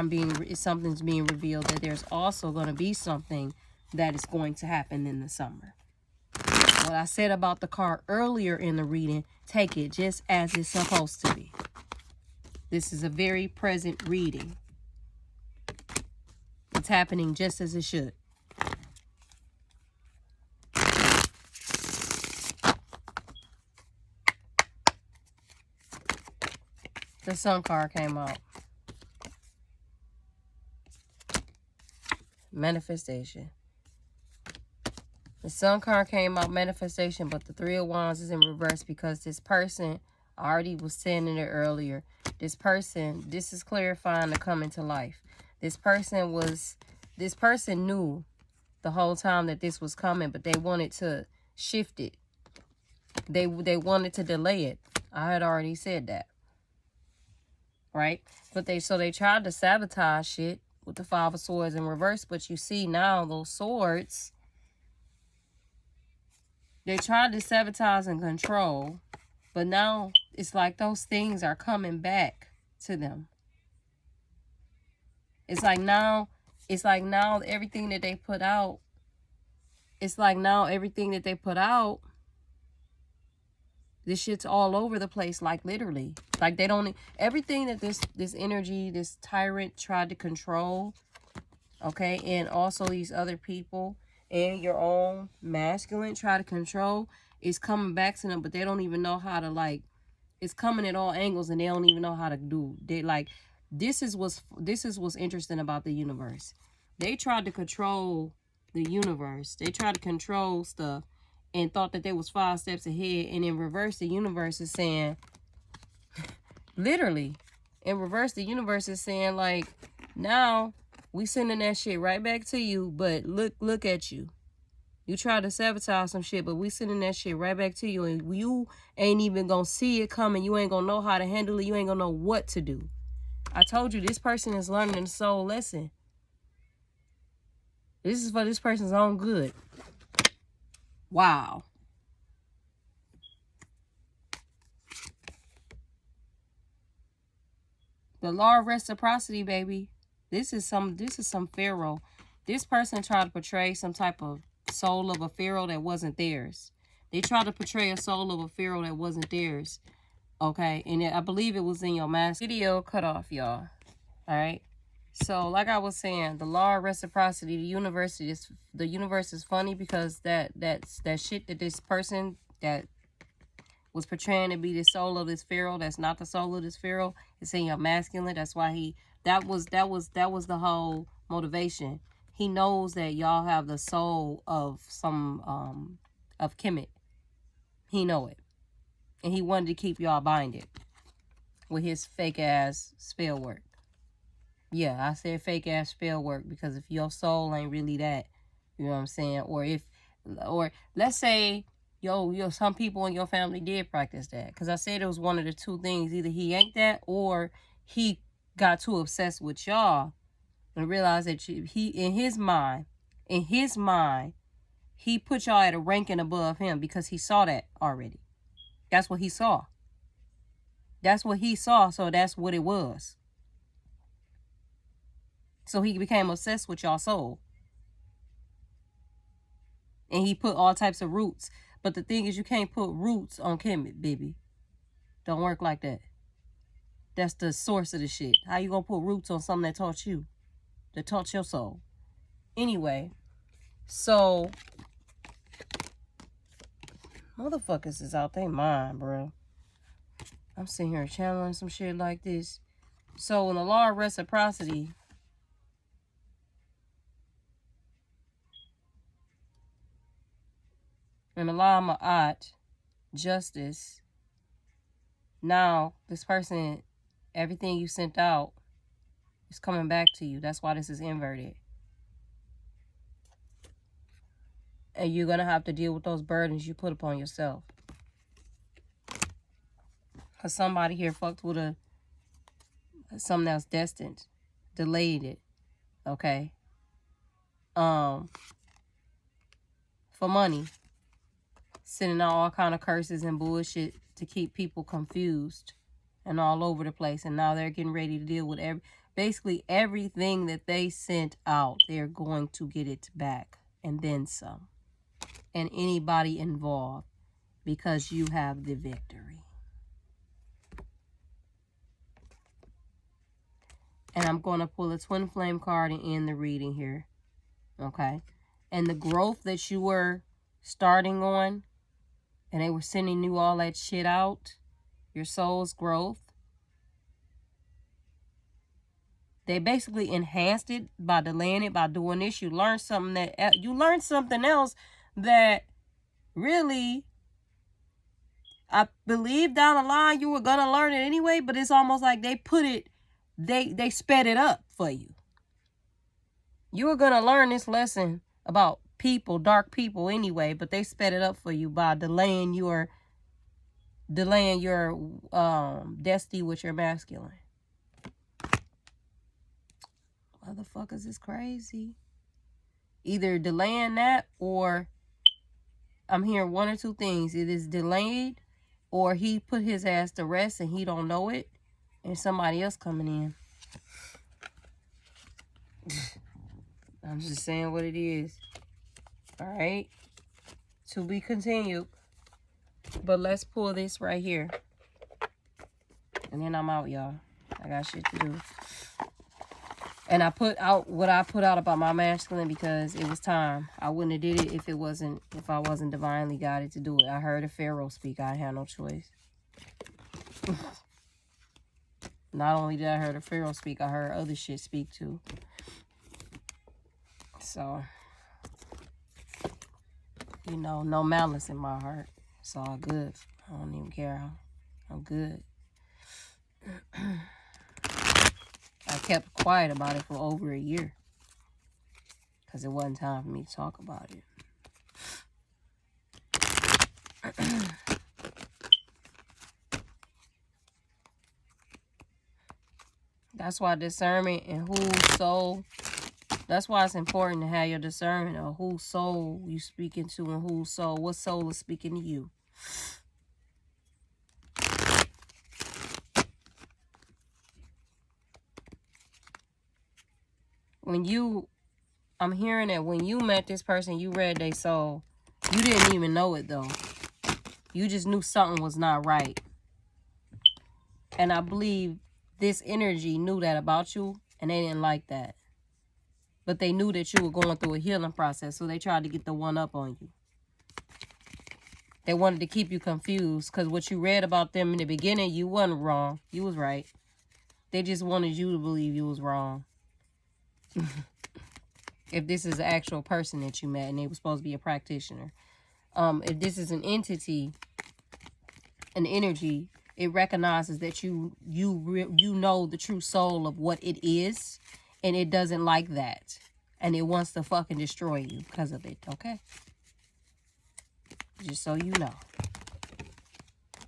something's being revealed that there's also gonna be something that is going to happen in the summer. What I said about the card earlier in the reading, take it just as it's supposed to be. This is a very present reading. It's happening just as it should. The Sun card came out. Manifestation. The Sun card came out, manifestation, but the Three of Wands is in reverse because this person, I already was saying it earlier, this person, this is clarifying to come into life. This person knew the whole time that this was coming, but they wanted to shift it. They wanted to delay it. I had already said that. Right? But they tried to sabotage it with the Five of Swords in reverse, but you see now those swords, they tried to sabotage and control, but now it's like those things are coming back to them. It's like now everything that they put out, this shit's all over the place, like literally. Like they don't, everything that this energy, this tyrant tried to control, okay, and also these other people and your own masculine try to control, is coming back to them, but they don't even know how to, like, it's coming at all angles and they don't even know how to do. They like, this is what's interesting about the universe. They tried to control the universe. They tried to control stuff and thought that they was 5 steps ahead, and in reverse the universe is saying, literally, in reverse the universe is saying, like, now we sending that shit right back to you, but look at you. You tried to sabotage some shit, but we sending that shit right back to you, and you ain't even gonna see it coming. You ain't gonna know how to handle it. You ain't gonna know what to do. I told you, this person is learning a soul lesson. This is for this person's own good. Wow. The law of reciprocity, baby. This is some pharaoh. This person tried to portray some type of soul of a pharaoh that wasn't theirs. They tried to portray a soul of a pharaoh that wasn't theirs. Okay, and I believe it was in your mask video cut off, y'all. All right. So, like I was saying, the law of reciprocity, the universe is funny, because that shit that this person that was portraying to be the soul of this pharaoh, that's not the soul of this pharaoh, it's in your masculine. That's why that was the whole motivation. He knows that y'all have the soul of some of Kemet. He know it, and he wanted to keep y'all binded with his fake ass spell work. Yeah, I said fake ass spell work because if your soul ain't really that, you know what I'm saying? Or let's say, some people in your family did practice that. Because I said it was one of the two things. Either he ain't that, or he got too obsessed with y'all and realized that he, in his mind, he put y'all at a ranking above him because he saw that already. That's what he saw. So that's what it was. So he became obsessed with y'all soul. And he put all types of roots. But the thing is, you can't put roots on Kemet, baby. Don't work like that. That's the source of the shit. How you gonna put roots on something that taught you? That taught your soul? Anyway, so Motherfuckers is out they mind, bro. I'm sitting here channeling some shit like this. So in the law of reciprocity, in the law of Ma'at, justice, now this person, everything you sent out is coming back to you. That's why this is inverted. And you're going to have to deal with those burdens you put upon yourself. Because somebody here fucked with something that's destined. Delayed it. Okay? For money. Sending out all kind of curses and bullshit to keep people confused and all over the place. And now they're getting ready to deal with basically everything that they sent out. They're going to get it back. And then some. And anybody involved. Because you have the victory. And I'm going to pull a twin flame card and end the reading here. Okay? And the growth that you were starting on, and they were sending you all that shit out, your soul's growth, they basically enhanced it by delaying it, by doing this. You learned something else that really, I believe down the line you were gonna learn it anyway, but it's almost like they sped it up for you. You were gonna learn this lesson about people, dark people anyway, but they sped it up for you by delaying your destiny with your masculine. Motherfuckers is crazy. Either delaying that, or I'm hearing one or two things. It is delayed, or he put his ass to rest and he don't know it, and somebody else coming in. I'm just saying what it is. All right. To be continued. But let's pull this right here. And then I'm out, y'all. I got shit to do. And I put out what I put out about my masculine because it was time. I wouldn't have did it if I wasn't divinely guided to do it. I heard a pharaoh speak. I had no choice. Not only did I hear the pharaoh speak, I heard other shit speak too. So, no malice in my heart. It's all good. I don't even care. I'm good. I kept quiet about it for over a year. Because it wasn't time for me to talk about it. That's why discernment and whose soul. That's why it's important to have your discernment of whose soul you speaking to and whose soul. What soul is speaking to you. I'm hearing that when you met this person, you read their soul. You didn't even know it though. You just knew something was not right. And I believe this energy knew that about you, and they didn't like that. But they knew that you were going through a healing process, so they tried to get the one up on you. They wanted to keep you confused, because what you read about them in the beginning, you wasn't wrong. You was right. They just wanted you to believe you was wrong. If this is an actual person that you met, and they were supposed to be a practitioner. If this is an entity, an energy, it recognizes that you know the true soul of what it is, and it doesn't like that, and it wants to fucking destroy you because of it. Okay, just so you know.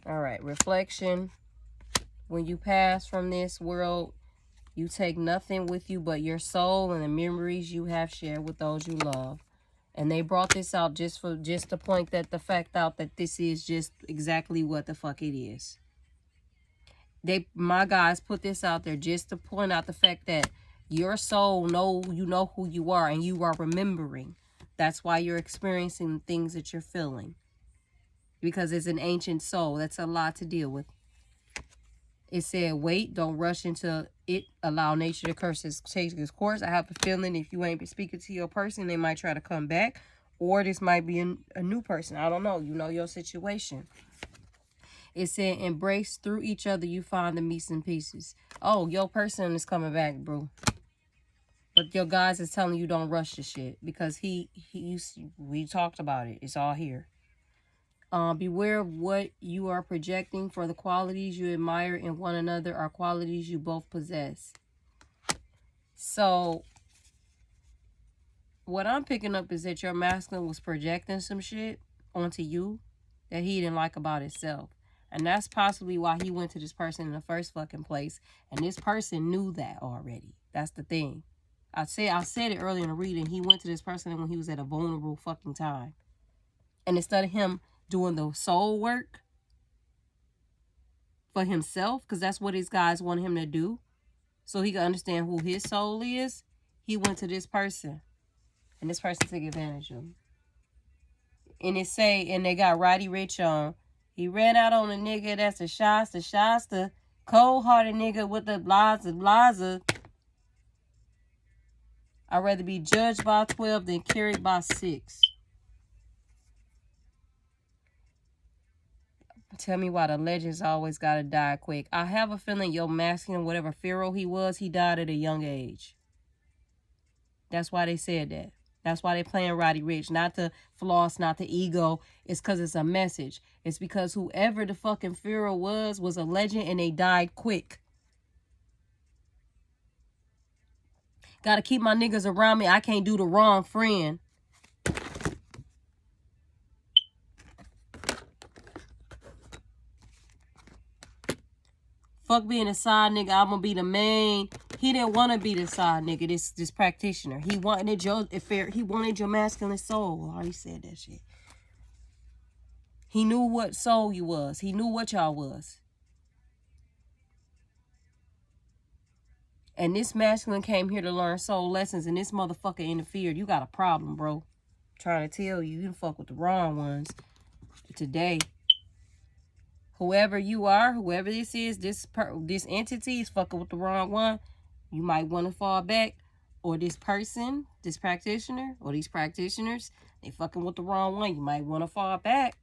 All right, reflection. When you pass from this world, you take nothing with you but your soul and the memories you have shared with those you love. And they brought this out just to point the fact out that this is just exactly what the fuck it is. My guys put this out there just to point out the fact that your soul you know who you are, and you are remembering. That's why you're experiencing things that you're feeling. Because it's an ancient soul. That's a lot to deal with. It said, wait, don't rush into it. Allow nature to take its course. I have a feeling if you ain't been speaking to your person, they might try to come back. Or this might be a new person. I don't know. You know your situation. It said, embrace through each other, you find the missing pieces. Oh, your person is coming back, bro. But your guys is telling you don't rush the shit. Because we talked about it. It's all here. Beware of what you are projecting, for the qualities you admire in one another are qualities you both possess. So, what I'm picking up is that your masculine was projecting some shit onto you that he didn't like about himself. And that's possibly why he went to this person in the first fucking place. And this person knew that already. That's the thing. I said it earlier in the reading. He went to this person when he was at a vulnerable fucking time. And instead of him doing the soul work for himself, because that's what his guys want him to do, so he can understand who his soul is, he went to this person. And this person took advantage of him. And it say, and they got Roddy Rich on. He ran out on a nigga that's a shasta, cold-hearted nigga with the blaza. I'd rather be judged by 12 than carried by 6. Tell me why the legends always gotta die quick. I have a feeling your masculine, whatever pharaoh he was, he died at a young age. That's why they said that. That's why they playing Roddy Rich. Not to floss, not to ego. It's because it's a message. It's because whoever the fucking pharaoh was a legend and they died quick. Gotta keep my niggas around me. I can't do the wrong friend. Fuck being a side nigga. I'm gonna be the main. He didn't want to be the side nigga. This practitioner. He wanted your masculine soul. I already said that shit. He knew what soul you was. He knew what y'all was. And this masculine came here to learn soul lessons, and this motherfucker interfered. You got a problem, bro. I'm trying to tell you, you done fuck with the wrong ones today. Whoever you are, whoever this is, this entity is fucking with the wrong one. You might want to fall back. Or this person, this practitioner, or these practitioners, they fucking with the wrong one. You might want to fall back.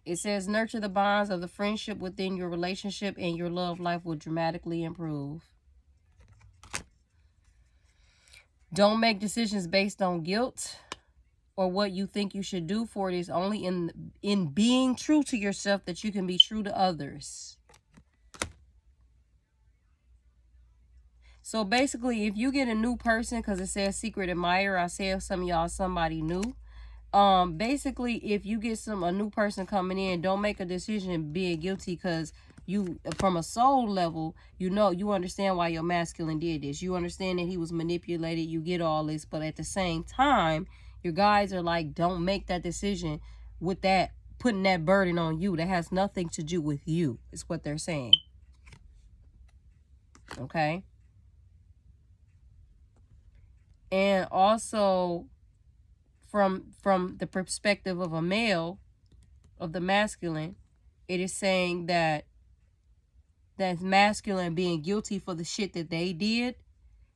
It says, nurture the bonds of the friendship within your relationship, and your love life will dramatically improve. Don't make decisions based on guilt or what you think you should do, for it is only in being true to yourself that you can be true to others. So basically, if you get a new person, because it says secret admirer, I said some of y'all somebody new. Basically, if you get a new person coming in, don't make a decision being guilty, because you, from a soul level, you understand why your masculine did this. You understand that he was manipulated. You get all this, but at the same time, your guys are like, don't make that decision with that, putting that burden on you. That has nothing to do with you, is what they're saying. Okay? And also, from the perspective of a male, of the masculine, it is saying that that's masculine being guilty for the shit that they did,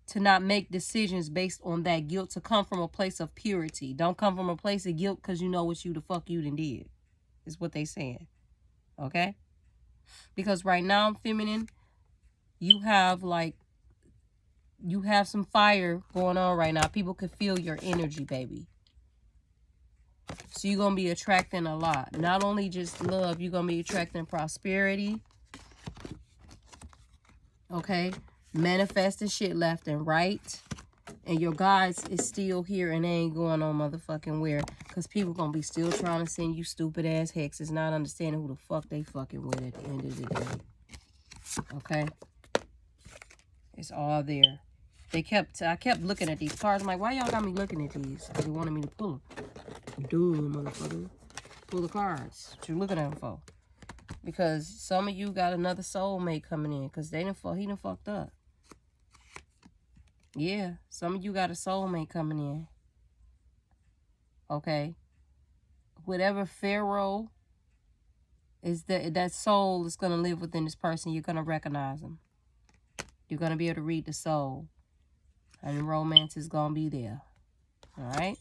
to not make decisions based on that guilt, to come from a place of purity. Don't come from a place of guilt because you know what you done did, is what they saying. Okay? Because right now, feminine, you have some fire going on right now. People can feel your energy, baby. So you're going to be attracting a lot. Not only just love, you're going to be attracting prosperity. Okay? Manifesting shit left and right. And your guys is still here and they ain't going on motherfucking where. Because people going to be still trying to send you stupid ass hexes, not understanding who the fuck they fucking with at the end of the day. Okay? It's all there. I kept looking at these cards. I'm like, why y'all got me looking at these? Because they wanted me to pull them. Dude, motherfucker. Pull the cards. What you looking at them for? Because some of you got another soulmate coming in. Because he done fucked up. Yeah. Some of you got a soulmate coming in. Okay. Whatever pharaoh is that soul is going to live within this person, you're going to recognize them. You're going to be able to read the soul. And romance is going to be there. All right?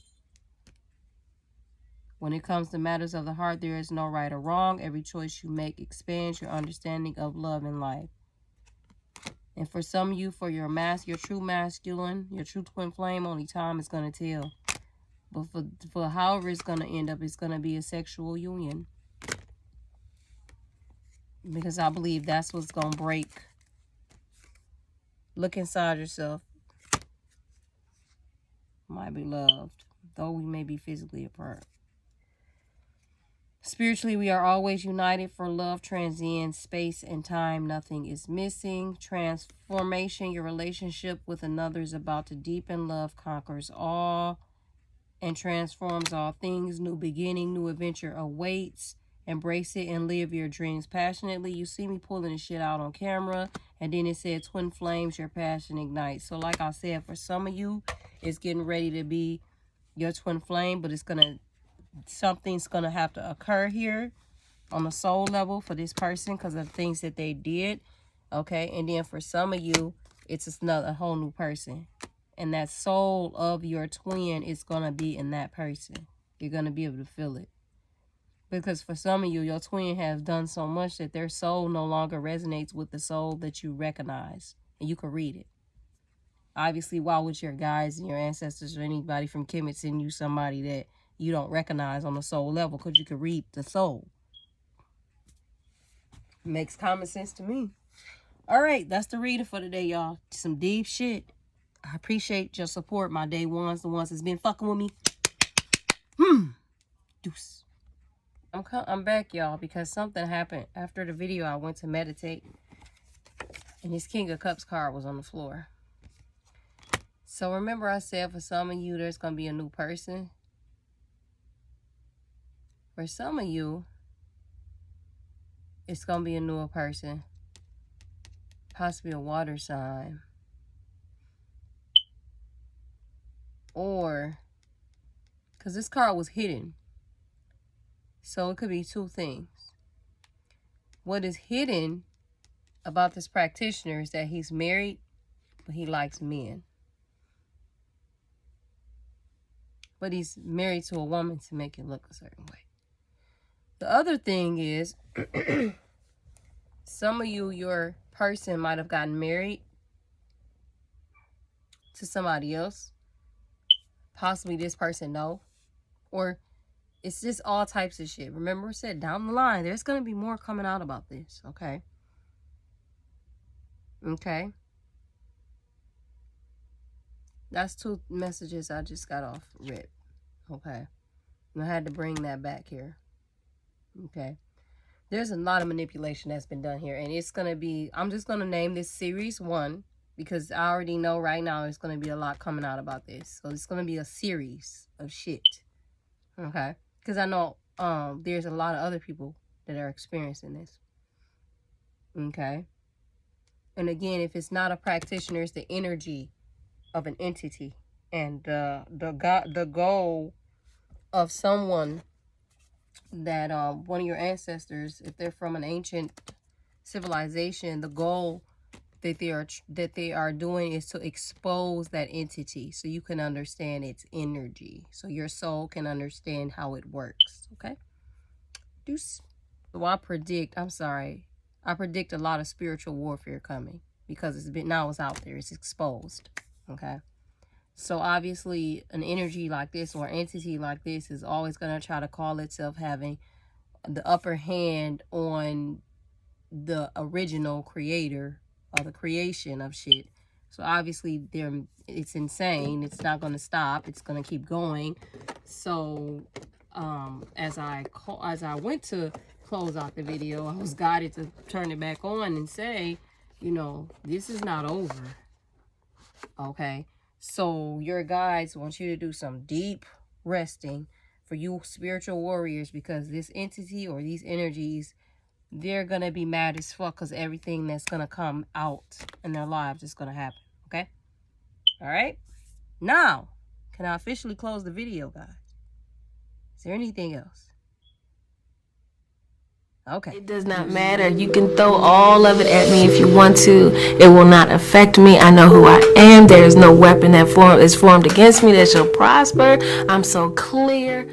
When it comes to matters of the heart, there is no right or wrong. Every choice you make expands your understanding of love and life. And for some of you, for your true masculine, your true twin flame, only time is going to tell. But for however it's going to end up, it's going to be a sexual union. Because I believe that's what's going to break. Look inside yourself. My beloved, though we may be physically apart. Spiritually, we are always united, for love transcends space and time. Nothing is missing. Transformation, your relationship with another is about to deepen. Love conquers all and transforms all things. New beginning, new adventure awaits. Embrace it and live your dreams passionately. You see me pulling the shit out on camera, and then it said twin flames, your passion ignites. So like I said, for some of you, it's getting ready to be your twin flame, but something's gonna have to occur here on the soul level for this person because of things that they did. Okay, and then for some of you, it's just a whole new person, and that soul of your twin is gonna be in that person. You're gonna be able to feel it, because for some of you, your twin has done so much that their soul no longer resonates with the soul that you recognize, and you can read it. Obviously, why would your guides and your ancestors or anybody from Kemet send you somebody that you don't recognize on the soul level? Because you can read the soul. Makes common sense to me. All right, that's the reading for today, y'all. Some deep shit. I appreciate your support, my day ones, the ones that's been fucking with me. Deuce. I'm back, y'all, because something happened. After the video, I went to meditate, and this King of Cups card was on the floor. So remember I said for some of you, there's going to be a new person. For some of you, it's going to be a newer person. Possibly a water sign. Or, because this card was hidden. So it could be two things. What is hidden about this practitioner is that he's married, but he likes men. But he's married to a woman to make it look a certain way. The other thing is, some of you, your person might have gotten married to somebody else. Possibly this person, no. Or it's just all types of shit. Remember I said down the line, there's going to be more coming out about this, okay? Okay? That's two messages I just got off rip. Okay. And I had to bring that back here. Okay. There's a lot of manipulation that's been done here. And it's going to be, I'm just going to name this series 1. Because I already know right now there's going to be a lot coming out about this. So it's going to be a series of shit. Okay. Because I know there's a lot of other people that are experiencing this. Okay. And again, if it's not a practitioner, it's the energy of an entity, and the goal of someone that one of your ancestors, if they're from an ancient civilization, the goal that they are doing is to expose that entity so you can understand its energy, so your soul can understand how it works. Okay, deuce. So I predict a lot of spiritual warfare coming, because it's out there, it's exposed. Okay, so obviously an energy like this or an entity like this is always going to try to call itself having the upper hand on the original creator or the creation of shit. So obviously it's insane. It's not going to stop. It's going to keep going. So as I went to close out the video, I was guided to turn it back on and say, you know, this is not over. Okay, so your guides want you to do some deep resting for you spiritual warriors, because this entity or these energies, they're gonna be mad as fuck because everything that's gonna come out in their lives is gonna happen. Okay, all right. Now, can I officially close the video, guys? Is there anything else? Okay. It does not matter. You can throw all of it at me if you want to. It will not affect me. I know who I am. There is no weapon that is formed against me that shall prosper. I'm so clear.